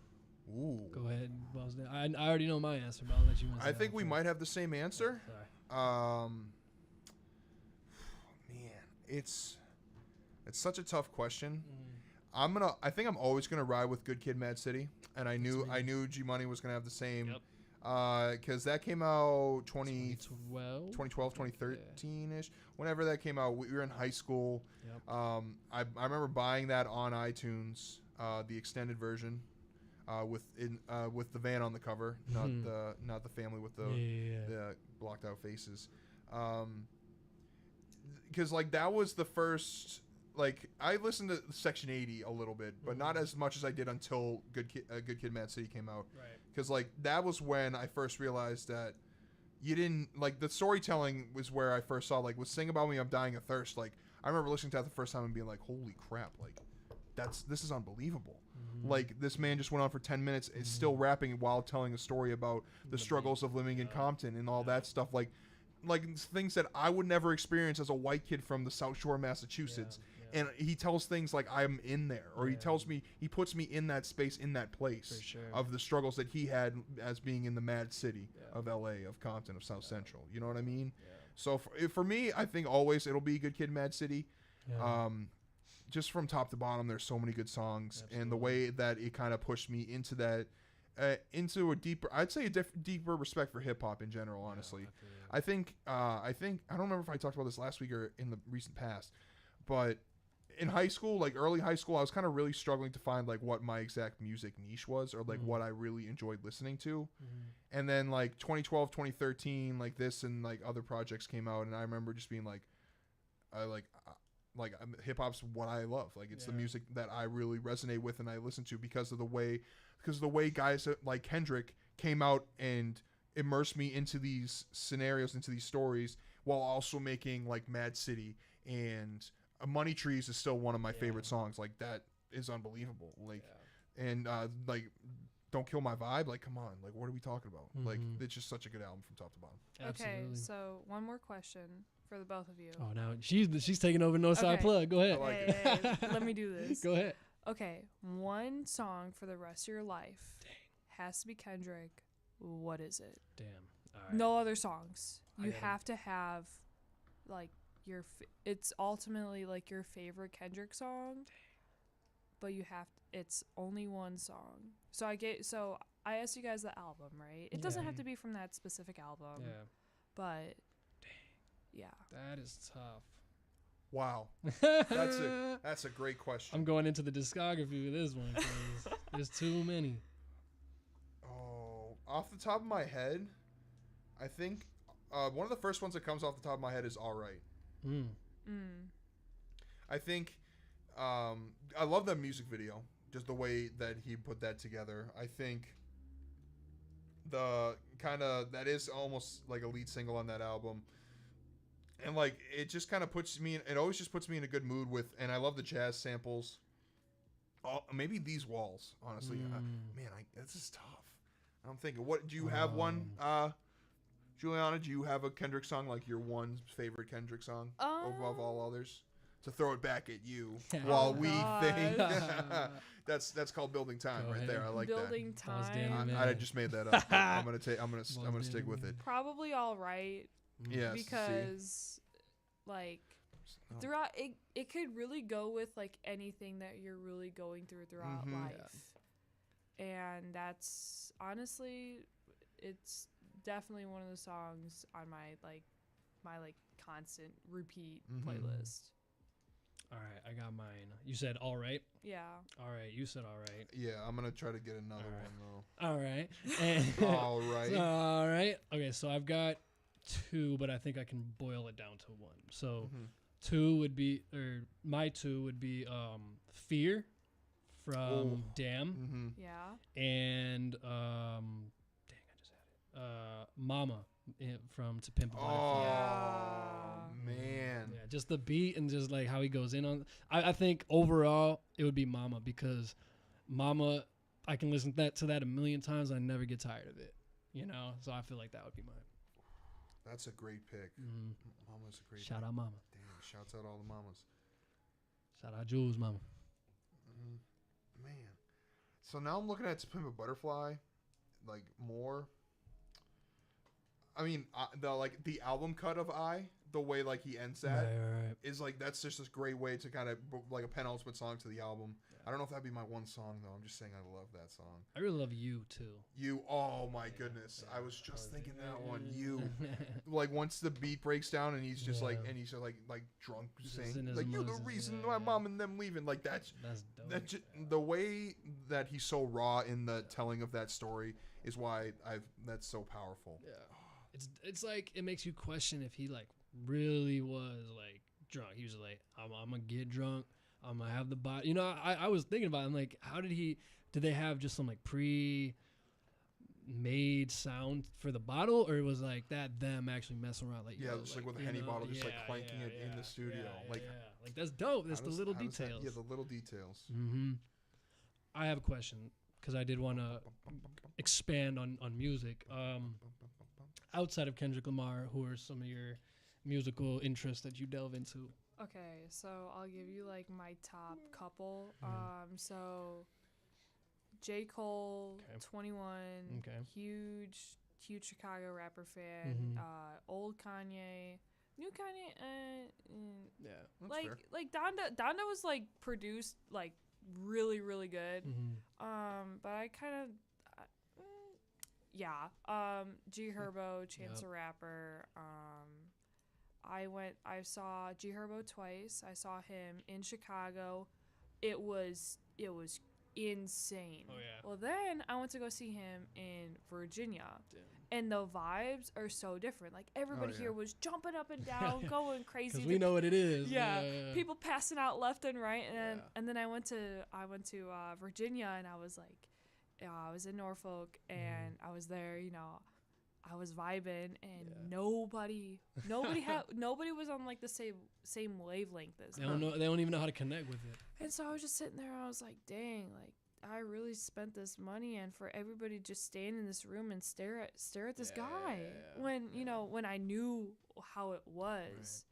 S1: Ooh.
S2: Go ahead, BossDan. I already know my answer, but I'll let you answer.
S1: I think we might have the same answer. Man, it's such a tough question. I think I'm always gonna ride with Good Kid, Mad City, and I knew G Money was gonna have the same. Because that came out 2012, 2013-ish. Whenever that came out, we were in high school. I remember buying that on iTunes, the extended version. With the van on the cover, not the family with the blocked out faces, because like that was the first, like I listened to Section 80 a little bit, but not as much as I did until Good Kid, Mad City came out. Right. Because like that was when I first realized that you didn't like the storytelling was where I first saw like with Sing About Me I'm Dying of Thirst. Like I remember listening to that the first time and being like, holy crap, like this is unbelievable. Like this man just went on for 10 minutes is still rapping while telling a story about the struggles of living in Compton and all that stuff, like things that I would never experience as a white kid from the South Shore of Massachusetts. And he tells things like I'm in there, or he puts me in that space, in that place of the struggles that he had as being in the mad city of LA, of Compton, of South Central. You know what I mean? So for me, I think always it'll be Good Kid, Mad City. Just from top to bottom, there's so many good songs. Absolutely. And the way that it kind of pushed me into that, into a deeper, I'd say deeper respect for hip hop in general. Honestly, I think I don't remember if I talked about this last week or in the recent past, but in high school, like early high school, I was kind of really struggling to find like what my exact music niche was, or like what I really enjoyed listening to. And then like 2012, 2013, like this and like other projects came out, and I remember just being like, hip hop's what I love. Like it's the music that I really resonate with and I listen to because of the way guys like Kendrick came out and immersed me into these scenarios, into these stories, while also making like Mad City and Money Trees is still one of my favorite songs. Like that is unbelievable. Like and like Don't Kill My Vibe. Like come on, like what are we talking about? Like it's just such a good album from top to bottom.
S3: Okay, so one more question for the both of you.
S2: Oh, now she's taking over Northside Plugged. Go ahead.
S3: Hey, let me do this.
S2: Go ahead.
S3: Okay, one song for the rest of your life. Has to be Kendrick. What is it?
S2: Damn. All right.
S3: No other songs. You have to have like it's ultimately like your favorite Kendrick song. But it's only one song. So I asked you guys the album, right? It doesn't have to be from that specific album. Yeah. But yeah.
S2: That is tough.
S1: Wow. That's a great question.
S2: I'm going into the discography with this one because there's too many.
S1: Oh, off the top of my head, I think one of the first ones that comes off the top of my head is All Right. I think I love that music video, just the way that he put that together. I think the kind of that is almost like a lead single on that album. And like it just kind of it always just puts me in a good mood with, and I love the jazz samples. Maybe These Walls, honestly. This is tough. I'm thinking, what do you have one? Julianna, do you have a Kendrick song like your one favorite Kendrick song above all others? To throw it back at you while we think. That's called Building Time right there. I like
S3: Building
S1: that.
S3: Time.
S1: I just made that up. I'm gonna stick with it.
S3: Probably All Right.
S1: Yes.
S3: Because like throughout it could really go with like anything that you're really going throughout life. And that's honestly, it's definitely one of the songs on my constant repeat playlist.
S2: All right, I got mine. You said all right.
S3: Yeah.
S2: All right, you said all right.
S1: Yeah, I'm gonna try to get another one though.
S2: All right. And
S1: all right.
S2: All right. Okay, so I've got two, but I think I can boil it down to one. So my two would be Fear from Damn.
S3: Yeah.
S2: And Mama from To Pimp a Butterfly.
S1: Oh man.
S2: Yeah, just the beat and just like how he goes in on. I think overall it would be Mama, because Mama, I can listen to that a million times and I never get tired of it. You know, so I feel like that would be mine.
S1: That's a great pick. Mama's a great
S2: Shout
S1: pick.
S2: out Mama.
S1: Damn, shouts out all the mamas.
S2: Shout out Jules Mama.
S1: Man. So now I'm looking at To Pimp a Butterfly, like more. I mean, the album cut of the way like he ends that is like, that's just this great way to kind of like a penultimate song to the album. I don't know if that'd be my one song though. I'm just saying I love that song.
S2: I really love You too.
S1: You, oh my goodness. I was just thinking that one. You, like once the beat breaks down and he's just like, and he's just like drunk saying like, you're the reason my mom and them leaving. Like that's dope. The way that he's so raw in the telling of that story is why that's so powerful.
S2: Yeah. It's like, it makes you question if he like really was like drunk. He was like, I'm gonna get drunk. I'm gonna have the body. You know, I was thinking about it. I'm like, how did they have just some like pre-made sound for the bottle, or it was like them actually messing around? Like,
S1: just like with a Henny bottle, just like clanking it in the studio. Like
S2: that's dope. That's the little details.
S1: The little details.
S2: I have a question, because I did want to expand on music. Outside of Kendrick Lamar, who are some of your musical interests that you delve into?
S3: Okay, so I'll give you like my top couple. So J. Cole, 21, huge Chicago rapper fan. Old Kanye, new Kanye. Like fair. Like Donda was like produced like really really good. But I kind of. G Herbo, Chance the Rapper. I saw G Herbo twice. I saw him in Chicago. It was insane. Oh yeah. Well, then I went to go see him in Virginia. Damn. And the vibes are so different. Like everybody here was jumping up and down, going crazy.
S2: 'Cause we know what it is.
S3: Yeah. People passing out left and right. And then I went to Virginia, and I was like, I was in Norfolk, and I was there, you know, I was vibing, and nobody was on like the same wavelength as
S2: they don't know. They don't even know how to connect with it.
S3: And so I was just sitting there, and I was like, dang, like I really spent this money, and for everybody to just stand in this room and stare at this guy when you know, when I knew how it was.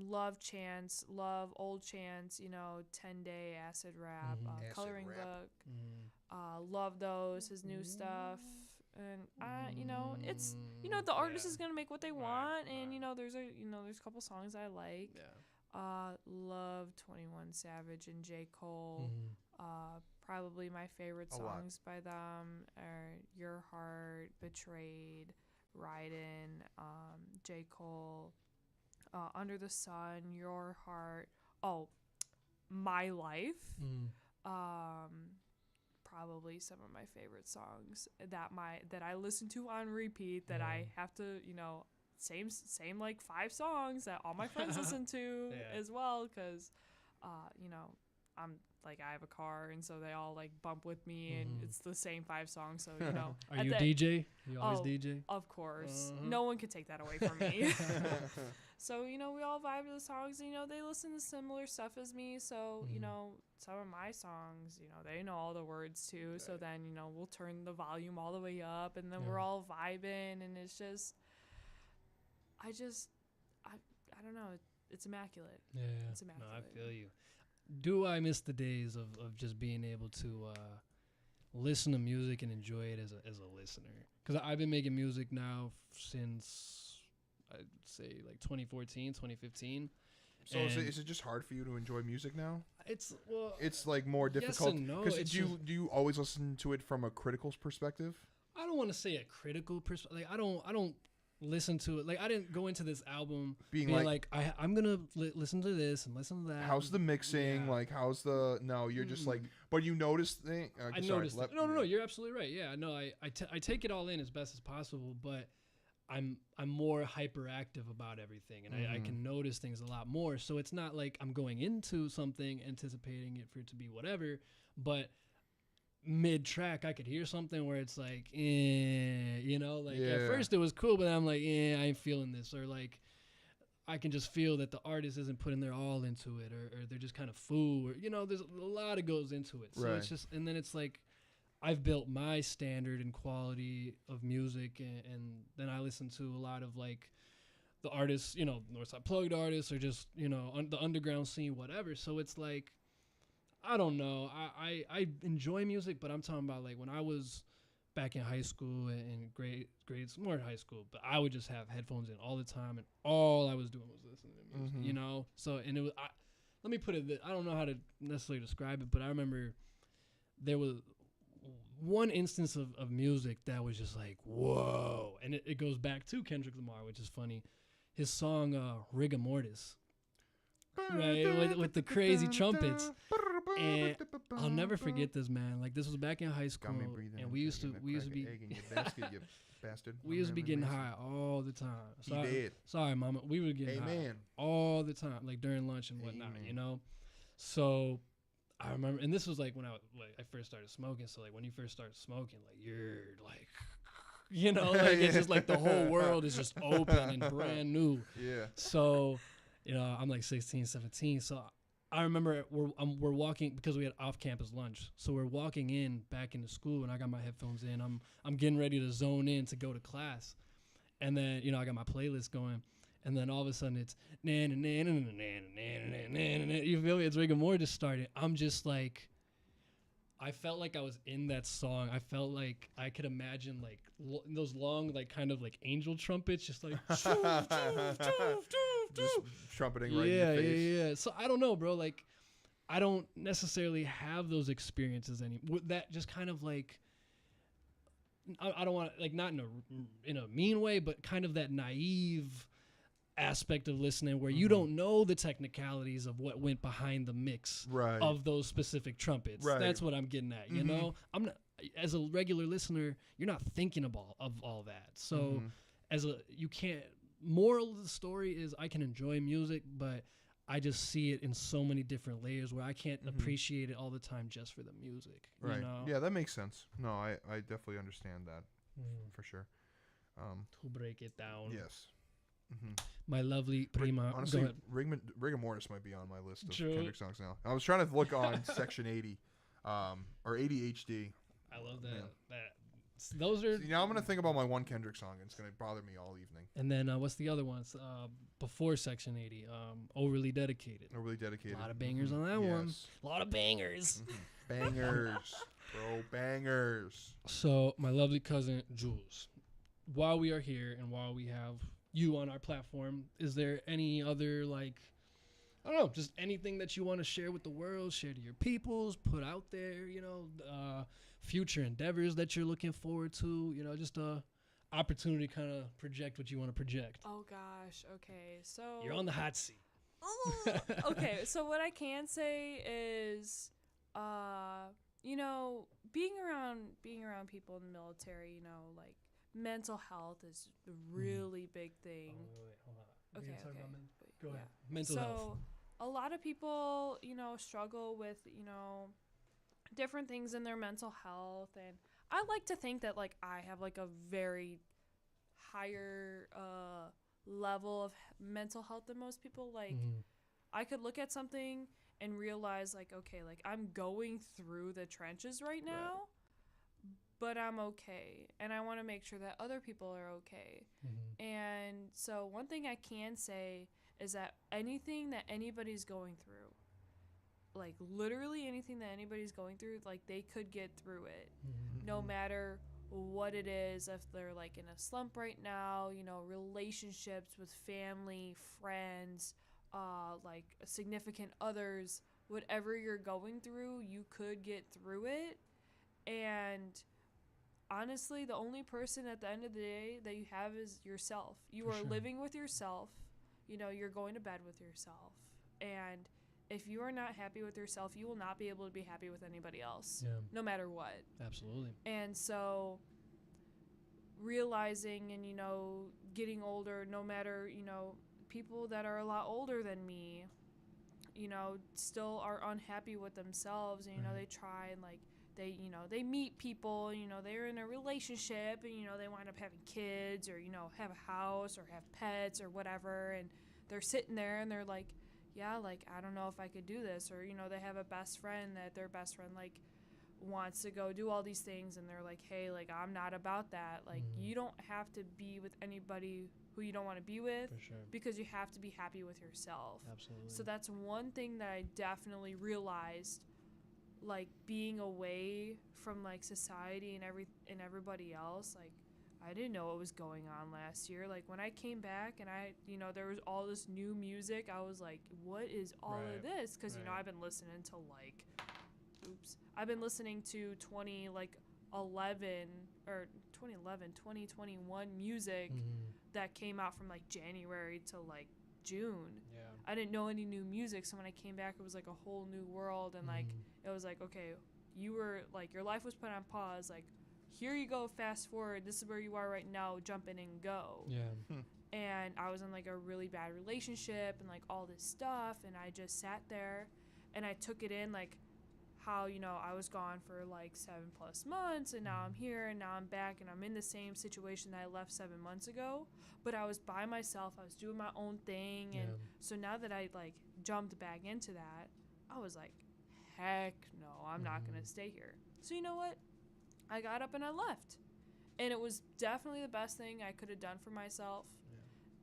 S3: Love Chance, love old Chance, you know, 10-day acid rap, coloring book. Love those, his new stuff. And you know, it's, you know, the artist is gonna make what they want, and you know, there's a couple songs I like. Love 21 Savage and J. Cole. Probably my favorite songs by them are Your Heart, Betrayed, Ridin', J. Cole, Under the Sun, Your Heart. Oh, My Life. Probably some of my favorite songs that I listen to on repeat, that I have to, you know, same like 5 songs that all my friends listen to as well, because you know, I'm like, I have a car, and so they all like bump with me, and it's the same 5 songs, so you know.
S2: Are you DJ? You always DJ?
S3: Of course. No one could take that away from me. So, you know, we all vibe to the songs, and, you know, they listen to similar stuff as me, so, you know, some of my songs, you know, they know all the words too, so then, you know, we'll turn the volume all the way up, and then we're all vibing, and it's just, I don't know, it's immaculate.
S2: Yeah.
S3: It's immaculate.
S2: No, I feel you. Do I miss the days of just being able to listen to music and enjoy it as a listener? Because I've been making music now since, I'd say, like 2014, 2015.
S1: So is it just hard for you to enjoy music now?
S2: It's
S1: like more difficult.
S2: Yes and no.
S1: Do you always listen to it from a critical perspective?
S2: I don't want to say a critical perspective. Like I don't listen to it. Like I didn't go into this album being like I'm gonna listen to this and listen to that.
S1: How's the mixing? Like how's the? No, you're just like. But you notice things.
S2: I noticed. No. You're absolutely right. Yeah. No. I take it all in as best as possible, but I'm more hyperactive about everything, and I can notice things a lot more. So it's not like I'm going into something anticipating it for it to be whatever, but mid-track I could hear something where it's like, at first it was cool, but I'm like, I ain't feeling this, or like I can just feel that the artist isn't putting their all into it, or they're just kind of fool, or there's a lot that goes into it. So it's just, and then it's like I've built my standard and quality of music, and then I listen to a lot of like the artists, Northside Plugged artists, or just the underground scene, whatever. So it's like, I don't know. I enjoy music, but I'm talking about like when I was back in high school and grades more in high school, but I would just have headphones in all the time, and all I was doing was listening to music, So, and it was, let me put it, I don't know how to necessarily describe it, but I remember there was one instance of music that was just like, whoa. And it goes back to Kendrick Lamar, which is funny. His song, Rigor Mortis. Right, with the crazy trumpets. And I'll never forget this, man. Like, this was back in high school, and we used to be
S1: egg in your basket, you bastard.
S2: We used to be getting high all the time. Sorry, mama. We were getting high all the time, like during lunch and whatnot, So I remember, and this was like when I first started smoking. So like when you first start smoking, like you're like, it's just like the whole world is just open and brand new.
S1: Yeah.
S2: So, I'm like 16, 17. So I remember we're walking, because we had off-campus lunch. So we're walking in back into school, and I got my headphones in. I'm getting ready to zone in to go to class, and then I got my playlist going, and then all of a sudden it's you feel me? It's Rigor Mortis started. I'm just like, I felt like I was in that song. I felt like I could imagine like those long like kind of like angel trumpets, just like
S1: just trumpeting right in your face.
S2: Yeah. So I don't know, bro. Like, I don't necessarily have those experiences anymore. That just kind of like, I don't want to, like, not in a mean way, but kind of that naive aspect of listening where you don't know the technicalities of what went behind the mix of those specific trumpets. That's what I'm getting at. I'm not, as a regular listener, you're not thinking of all that. So you can't. Moral of the story is I can enjoy music, but I just see it in so many different layers where I can't appreciate it all the time just for the music.
S1: Right. Yeah, that makes sense. No, I definitely understand that for sure.
S2: To break it down.
S1: Yes.
S2: My lovely prima.
S1: Honestly, Rigor Mortis might be on my list of Kendrick songs now. I was trying to look on Section 80 or ADHD.
S2: I love that. Those are.
S1: Now I'm gonna think about my one Kendrick song, and it's gonna bother me all evening.
S2: And then what's the other ones? Before Section 80, Overly Dedicated.
S1: Overly Dedicated.
S2: A lot of bangers on that one. A lot of bangers.
S1: Bangers, bro, bangers.
S2: So my lovely cousin Jules, while we are here and while we have you on our platform, is there any other like, I don't know, just anything that you want to share with the world, share to your peoples, put out there, future endeavors that you're looking forward to, just a opportunity to kind of project what you want to project.
S3: Oh gosh, okay, so
S2: you're on the hot seat.
S3: Okay, so what I can say is, being around people in the military, like mental health is a really big thing.
S2: Oh, wait, hold on.
S3: Okay.
S2: Go ahead. Mental health.
S3: So a lot of people, struggle with, different things in their mental health, and I like to think that like I have like a very higher level of mental health than most people. Like I could look at something and realize like, okay, like I'm going through the trenches right now, but I'm okay, and I want to make sure that other people are okay. And so one thing I can say is that anything that anybody's going through, like literally anything that anybody's going through, like they could get through it, no matter what it is. If they're like in a slump right now, relationships with family, friends, like significant others, whatever you're going through, you could get through it. And honestly, the only person at the end of the day that you have is yourself. You are living with yourself. You know, you're going to bed with yourself. And if you are not happy with yourself, you will not be able to be happy with anybody else, no matter what.
S2: Absolutely.
S3: And so realizing and, you know, getting older, no matter, you know, people that are a lot older than me, you know, still are unhappy with themselves. And, you know, they try and, like, they, you know, they meet people, and, you know, they're in a relationship, and, you know, they wind up having kids, or, you know, have a house or have pets or whatever. And they're sitting there and they're like, yeah, like, I don't know if I could do this. Or, you know, they have a best friend that their best friend, like, wants to go do all these things, and they're like, hey, like, I'm not about that. Like, you don't have to be with anybody who you don't want to be with, because you have to be happy with yourself.
S2: Absolutely.
S3: So that's one thing that I definitely realized, like, being away from, like, society and everybody else. Like, I didn't know what was going on last year. Like, when I came back and you know, there was all this new music, I was like, what is all of this? Because, you know, I've been listening to, like, I've been listening to 2021 music that came out from, like, January to, like, June. I didn't know any new music, so when I came back, it was, like, a whole new world. And, like, it was like, okay, you were, like, your life was put on pause. Like, here you go, fast forward. This is where you are right now. Jump in and go. And I was in, like, a really bad relationship and, like, all this stuff. And I just sat there and I took it in, like, how, you know, I was gone for, like, 7+ months, and now I'm here, and now I'm back, and I'm in the same situation that I left 7 months ago. But I was by myself. I was doing my own thing. And so now that I, like, jumped back into that, I was like, heck no, I'm not going to stay here. So you know what? I got up and I left. And it was definitely the best thing I could have done for myself.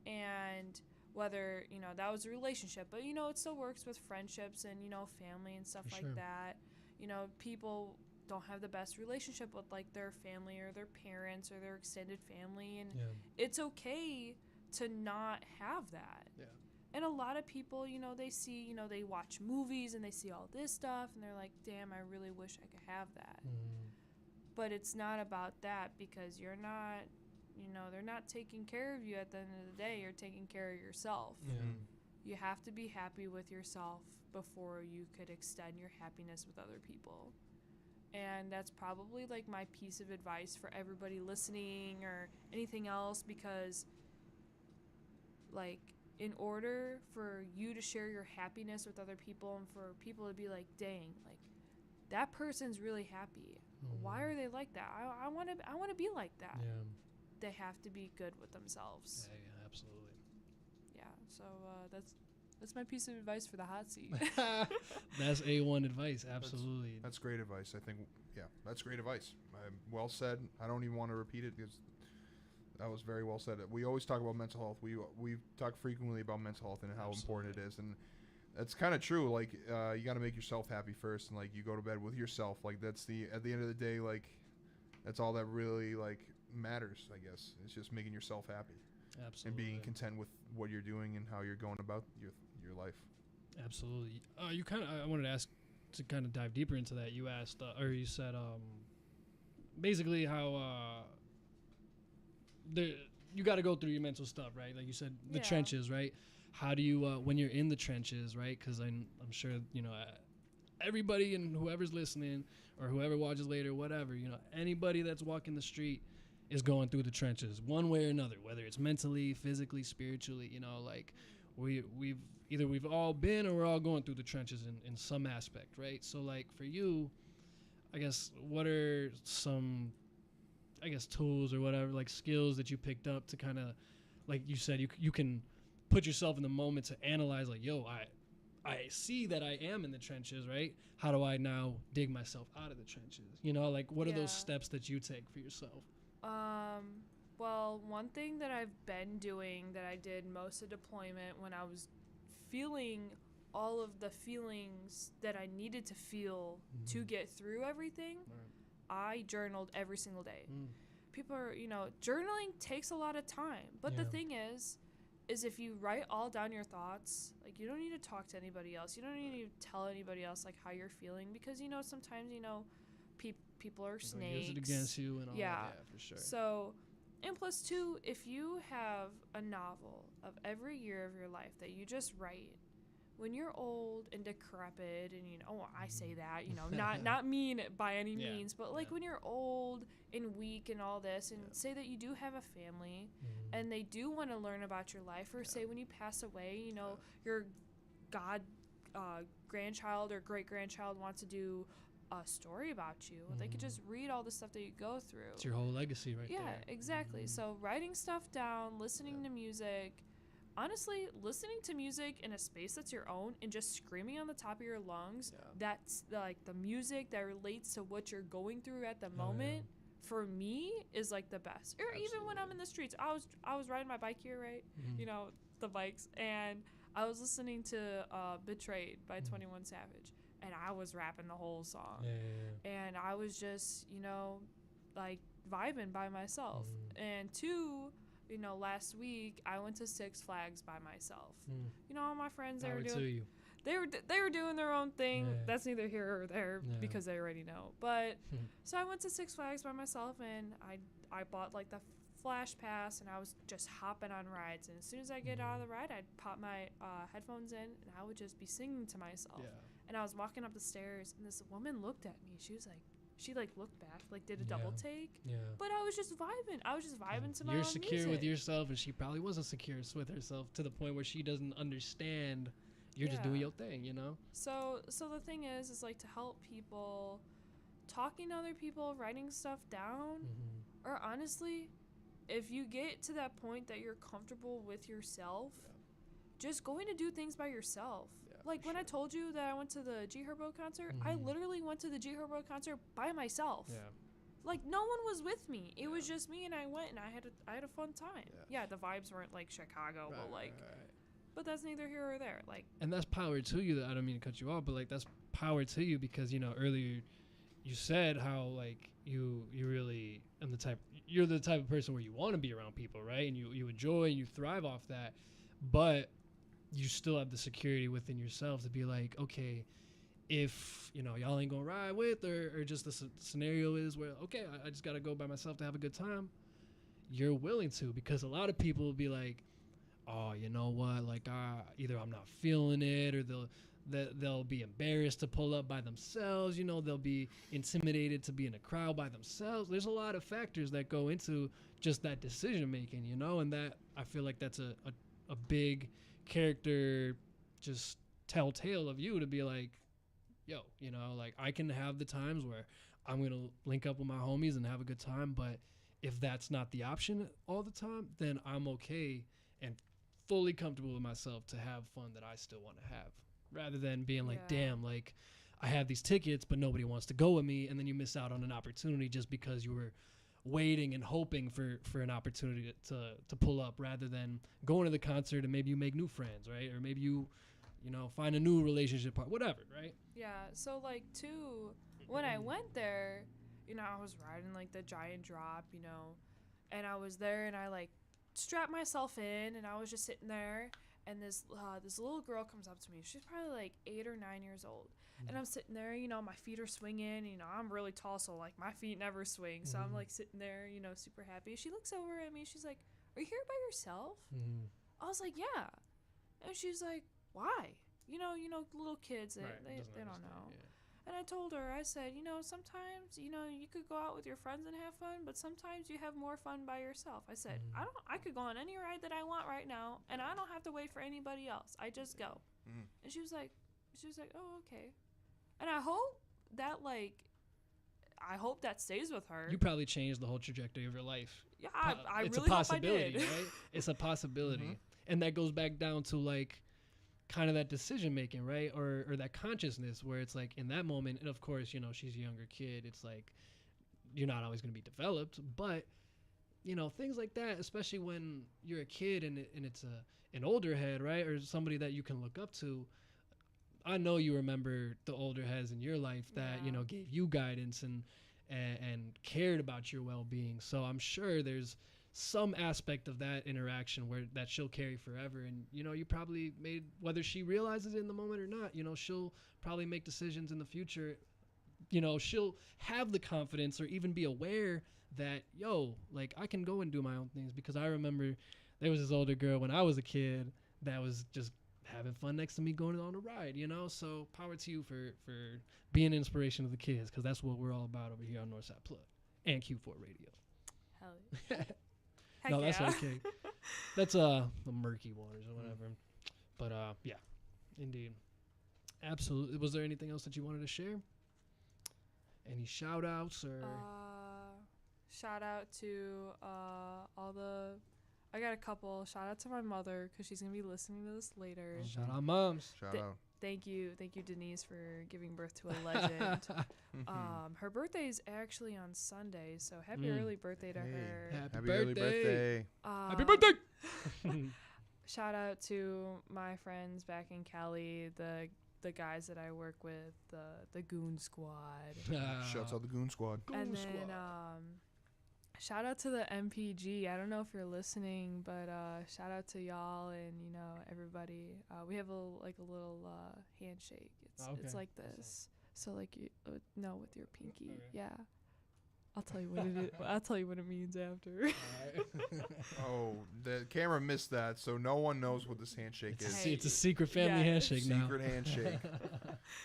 S3: And whether, you know, that was a relationship, but, you know, it still works with friendships and, you know, family and stuff like that. You know, people don't have the best relationship with, like, their family or their parents or their extended family. And it's okay to not have that. And a lot of people, you know, they see, you know, they watch movies and they see all this stuff and they're like, damn, I really wish I could have that. But it's not about that, because you're not, you know, they're not taking care of you at the end of the day. You're taking care of yourself. You have to be happy with yourself before you could extend your happiness with other people. And that's probably, like, my piece of advice for everybody listening or anything else, because, like, in order for you to share your happiness with other people and for people to be like, dang, like, that person's really happy. Why are they like that? I want to be like that. They have to be good with themselves.
S2: Absolutely.
S3: Yeah, so that's my piece of advice for the hot seat.
S2: That's A1 advice. Absolutely.
S1: That's great advice. I think, that's great advice. Well said. I don't even want to repeat it, because that was very well said. We always talk about mental health. We talk frequently about mental health and how important it is. And that's kind of true. Like, you got to make yourself happy first, and, like, you go to bed with yourself. Like, at the end of the day, like, that's all that really, like, matters, I guess. It's just making yourself happy.
S2: Absolutely.
S1: And being content with what you're doing and how you're going about your life.
S2: Absolutely. I wanted to ask, to kind of dive deeper into that. You asked, or you said, basically how you got to go through your mental stuff, right? Like you said, the trenches, right? How do you, when you're in the trenches, right? Because I'm sure, you know, everybody and whoever's listening or whoever watches later, whatever, you know, anybody that's walking the street is going through the trenches one way or another, whether it's mentally, physically, spiritually, you know, like we've all been, or we're all going through the trenches in some aspect, right? So, like, for you, I guess, what are some, I guess, tools or whatever, like, skills that you picked up to kind of, like you said, you can put yourself in the moment to analyze, like, yo, I see that I am in the trenches, right? How do I now dig myself out of the trenches? You know, like, what are those steps that you take for yourself?
S3: Well, one thing that I've been doing that I did most of deployment, when I was feeling all of the feelings that I needed to feel to get through everything, I journaled every single day. People are, you know, journaling takes a lot of time. But the thing is, is if you write all down your thoughts, like you don't need to talk to anybody else. You don't need to tell anybody else like how you're feeling, because sometimes people are snakes.
S2: Use it against you and all that. Yeah, for sure.
S3: So, and plus two, if you have a novel of every year of your life that you just write, when you're old and decrepit, and I say that, not mean by any means, but like when you're old and weak and all this, and say that you do have a family, and they do want to learn about your life, or say when you pass away, your grandchild or great grandchild wants to do a story about you. They could just read all the stuff that you go through.
S2: It's your whole legacy right there.
S3: Yeah, exactly. So writing stuff down, listening to music. Honestly, listening to music in a space that's your own and just screaming on the top of your lungs, that's like the music that relates to what you're going through at the moment, for me, is like the best. Or even when I'm in the streets. I was riding my bike here, right? The bikes. And I was listening to Betrayed by 21 Savage. And I was rapping the whole song. And I was just, like vibing by myself. And two, last week I went to Six Flags by myself. All my friends, they were doing their own thing. That's neither here or there because they already know. But so I went to Six Flags by myself, and I bought like the Flash Pass, and I was just hopping on rides. And as soon as I get out of the ride, I'd pop my headphones in, and I would just be singing to myself. And I was walking up the stairs, and this woman looked at me. She was like, she looked back, did a double take. But I was just vibing. I was just vibing to my own music.
S2: You're secure with yourself, and she probably wasn't secure with herself, to the point where she doesn't understand. You're just doing your thing,
S3: So the thing is like to help people, talking to other people, writing stuff down, or honestly, if you get to that point that you're comfortable with yourself, just going to do things by yourself. Like when I told you that I went to the G Herbo concert, I literally went to the G Herbo concert by myself. Like no one was with me. It was just me, and I went, and I had a fun time. The vibes weren't like Chicago, but that's neither here or there.
S2: And that's power to you. I don't mean to cut you off, but that's power to you, because earlier you said how you really you're the type of person where you want to be around people, right? And you enjoy and you thrive off that, but you still have the security within yourself to be like, okay, if y'all ain't gonna ride with, or just the scenario is where, okay, I just gotta go by myself to have a good time, you're willing to, because a lot of people will be like, oh, you know what, either I'm not feeling it, or they'll be embarrassed to pull up by themselves, they'll be intimidated to be in a crowd by themselves. There's a lot of factors that go into just that decision making, and that, I feel like that's a big character just telltale of you, to be like, yo, I can have the times where I'm gonna link up with my homies and have a good time, but if that's not the option all the time, then I'm okay and fully comfortable with myself to have fun that I still want to have, rather than being like, damn, I have these tickets but nobody wants to go with me, and then you miss out on an opportunity just because you were waiting and hoping for an opportunity to pull up, rather than going to the concert and maybe you make new friends, right? Or maybe you find a new relationship part, whatever, right?
S3: So too, when I went there, I was riding the giant drop, and I was there, and I strapped myself in, and I was just sitting there, and this little girl comes up to me. She's probably 8 or 9 years old. And I'm sitting there, my feet are swinging, I'm really tall, so my feet never swing. So I'm sitting there, super happy. She looks over at me, she's like, "Are you here by yourself?" I was like, "Yeah." And she's like, "Why?" Little kids, they don't know. And I told her, I said, sometimes, you could go out with your friends and have fun, but sometimes you have more fun by yourself. I said, I could go on any ride that I want right now, and I don't have to wait for anybody else. I just go. And she was like, "Oh, okay." And I hope that stays with her.
S2: You probably changed the whole trajectory of your life.
S3: Yeah, I
S2: it's
S3: really
S2: a possibility,
S3: hope I did.
S2: right? It's a possibility. And that goes back down to kind of that decision making, right? Or that consciousness where it's in that moment, and of course, she's a younger kid, it's you're not always going to be developed, but things like that, especially when you're a kid and it's an older head, right? Or somebody that you can look up to. I know you remember the older heads in your life that, gave you guidance and cared about your well-being. So I'm sure there's some aspect of that interaction where that she'll carry forever. And, you know, you probably made, whether she realizes it in the moment or not, you know, she'll probably make decisions in the future. You know, she'll have the confidence or even be aware that, yo, like, I can go and do my own things. Because I remember there was this older girl when I was a kid that was just having fun next to me going on a ride, you know? So power to you for being an inspiration to the kids, because that's what we're all about over here on Northside Plugged and Q4 Radio.
S3: Hell yeah.
S2: No,
S3: Heck
S2: that's
S3: yeah.
S2: okay. That's the murky waters or whatever. But yeah, indeed. Absolutely. Was there anything else that you wanted to share? Any shout outs or
S3: Shout out to all the, I got a couple. Shout out to my mother because she's gonna be listening to this later.
S2: shout out moms.
S1: Shout out.
S3: Thank you, Denise, for giving birth to a legend. Her birthday is actually on Sunday, so happy early birthday to her.
S2: Happy
S1: early birthday.
S2: Happy birthday.
S3: Shout out to my friends back in Cali, the guys that I work with, the Goon Squad.
S1: Shouts out the Goon Squad.
S3: And then shout out to the MPG. I don't know if you're listening, but shout out to y'all and, you know, everybody. We have a little handshake. It's like this. So like you no, with your pinky. Okay. Yeah. I'll tell you what it is. I'll tell you what it means after.
S1: Oh, the camera missed that, so no one knows what this handshake is.
S2: It's a secret family handshake now.
S1: Secret handshake.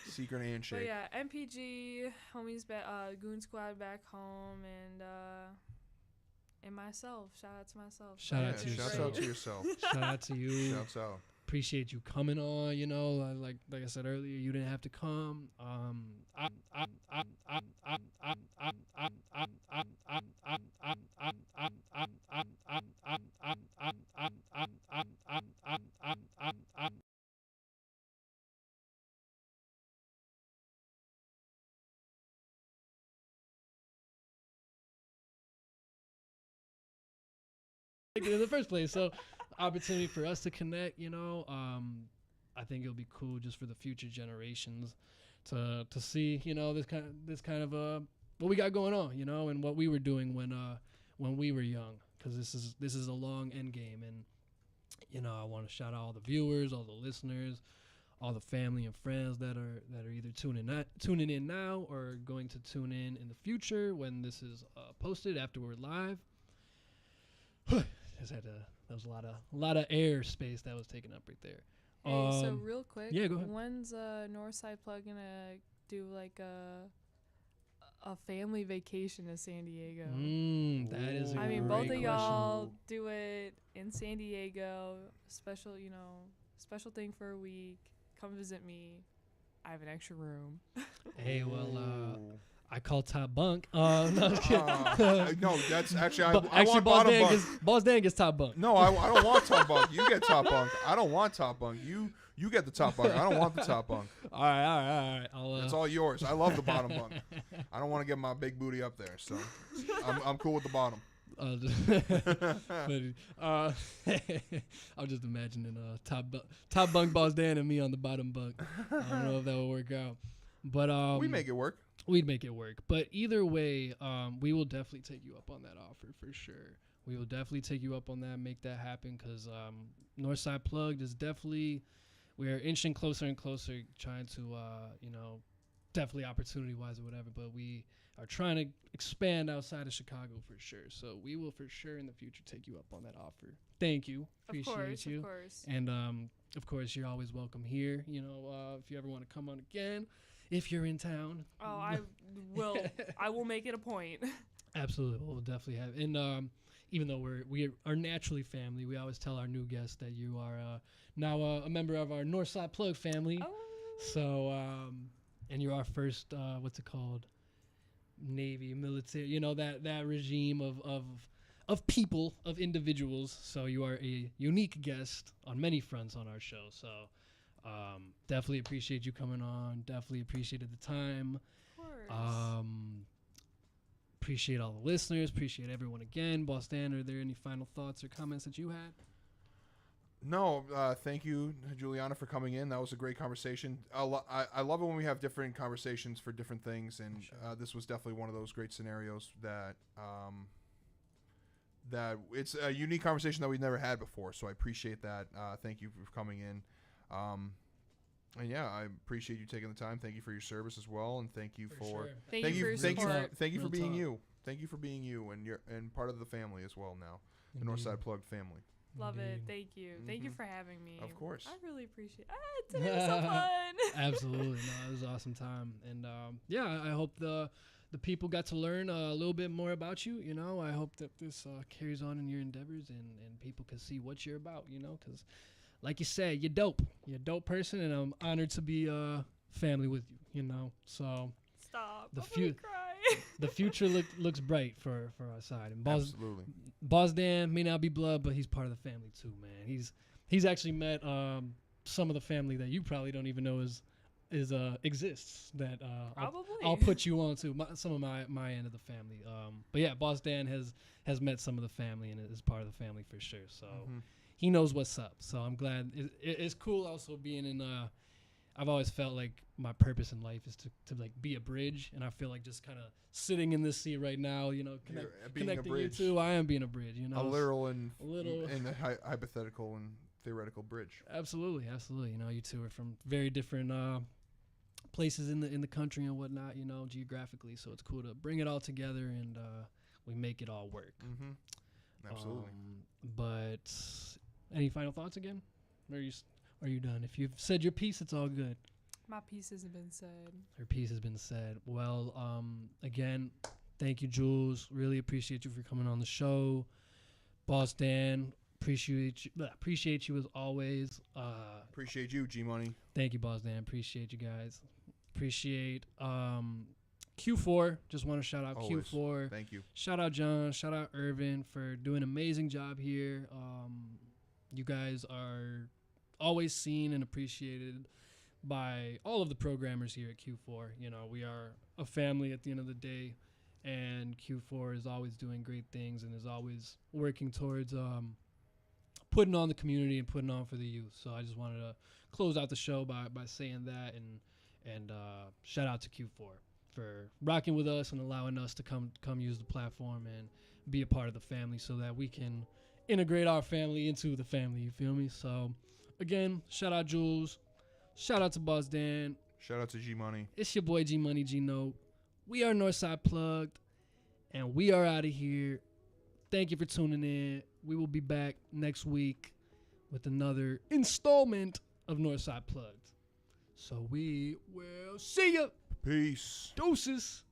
S1: Secret handshake.
S3: But yeah, MPG, homies, Goon Squad back home, and myself. Shout out to myself.
S2: Shout out to yourself.
S1: Shout out to yourself.
S2: Shout out to you.
S1: Shouts out.
S2: Appreciate you coming on. You know, like I said earlier, you didn't have to come. In the first place, so opportunity for us to connect, you know. I think it'll be cool just for the future generations to see, you know, this kind of what we got going on, you know, and what we were doing when we were young, because this is a long end game. And, you know, I want to shout out all the viewers, all the listeners, all the family and friends that are either tuning in now or going to tune in the future when this is posted after we're live. That was a lot of air space that was taken up right there.
S3: Hey, so real quick,
S2: yeah, go ahead.
S3: When's Northside Plug gonna do like a family vacation to San Diego?
S2: That is a
S3: I mean,
S2: great
S3: both of y'all
S2: question.
S3: do it in San Diego. Special thing for a week. Come visit me. I have an extra room.
S2: Hey, well, I call top bunk. No, I'm kidding.
S1: No, that's actually I
S2: actually
S1: want bottom bunk.
S2: BossDan gets top bunk.
S1: No, I don't want top bunk. You get top bunk. I don't want top bunk. You get the top bunk. I don't want the top bunk.
S2: All right.
S1: It's all yours. I love the bottom bunk. I don't want to get my big booty up there, so I'm cool with the bottom.
S2: I'm just imagining top bunk BossDan and me on the bottom bunk. I don't know if that will work out, but
S1: we make it work.
S2: We'd make it work. But either way, we will definitely take you up on that offer for sure. We will definitely take you up on that, make that happen, because Northside Plugged is definitely, we're inching closer and closer, trying to, you know, definitely opportunity-wise or whatever, but we are trying to expand outside of Chicago for sure. So we will for sure in the future take you up on that offer. Thank you. Appreciate you.
S3: Of course.
S2: And, of course, you're always welcome here. You know, if you ever want to come on again, if you're in town.
S3: Oh, I will. I will make it a point.
S2: Absolutely, we'll definitely have. And even though we are naturally family, we always tell our new guests that you are now a member of our Northside Plug family.
S3: Oh.
S2: So, and you're our first what's it called? Navy, military. You know, that regime of people, of individuals. So you are a unique guest on many fronts on our show. So. Definitely appreciate you coming on. Definitely appreciated the time.
S3: Of course.
S2: Appreciate all the listeners. Appreciate everyone again. BossDan, are there any final thoughts or comments that you had?
S1: No, thank you, Julianna, for coming in. That was a great conversation. I love it when we have different conversations for different things, and this was definitely one of those great scenarios that that it's a unique conversation that we've never had before. So I appreciate that. Thank you for coming in. And yeah, I appreciate you taking the time. Thank you for your service as well, and thank you for
S2: sure.
S3: Thank you for your support.
S1: thank you for
S2: Real
S1: being
S2: talk.
S1: you. Thank you for being you, and part of the family as well now, the
S2: Indeed.
S1: Northside Plugged family.
S3: Love it.
S2: Indeed.
S3: Thank you. Thank you
S1: Mhm.
S3: for having me.
S1: Of course.
S3: I really appreciate it. Today was so fun.
S2: Absolutely, no, it was an awesome time, and yeah, I hope the people got to learn a little bit more about you. You know, I hope that this carries on in your endeavors, and people can see what you're about. You know, because like you said, you're dope. You're a dope person, and I'm honored to be family with you. You know, so
S3: Stop.
S2: The
S3: I'm
S2: few-
S3: gonna cry.
S2: the future looks bright for our side. And
S1: Absolutely.
S2: BossDan may not be blood, but he's part of the family too, man. He's actually met some of the family that you probably don't even know exists. That
S3: Probably.
S2: I'll put you on to some of my end of the family. But yeah, BossDan has met some of the family and is part of the family for sure. So he knows what's up. So I'm glad. It's cool also being in. I've always felt like my purpose in life is to like be a bridge, and I feel like just kind of sitting in this seat right now, you know,
S1: Being a
S2: connecting
S1: bridge.
S2: you two. I am being a bridge, you know.
S1: A literal and
S2: a little-
S1: and a hypothetical and theoretical bridge.
S2: Absolutely. You know, you two are from very different places in the country and whatnot, you know, geographically. So it's cool to bring it all together and we make it all work.
S1: Mm-hmm. Absolutely.
S2: But any final thoughts again? Or are you done? If you've said your piece, it's all good.
S3: My piece hasn't been said.
S2: Her piece has been said. Well, again, thank you, Jules. Really appreciate you for coming on the show. BossDan, appreciate you as always.
S1: Appreciate you, G Money.
S2: Thank you, BossDan. Appreciate you guys. Appreciate Q4. Just want to shout out
S1: Always.
S2: Q4.
S1: Thank you.
S2: Shout out John. Shout out Irvin for doing an amazing job here. You guys are always seen and appreciated by all of the programmers here at Q4. You know, we are a family at the end of the day, and Q4 is always doing great things and is always working towards putting on the community and putting on for the youth. So I just wanted to close out the show by saying that and shout out to Q4 for rocking with us and allowing us to come use the platform and be a part of the family so that we can integrate our family into the family. You feel me? So again, shout out Jules. Shout out to BossDan.
S1: Shout out to G Money.
S2: It's your boy G Money G Note. We are Northside Plugged, and we are out of here. Thank you for tuning in. We will be back next week with another installment of Northside Plugged. So we will see ya.
S1: Peace.
S2: Deuces.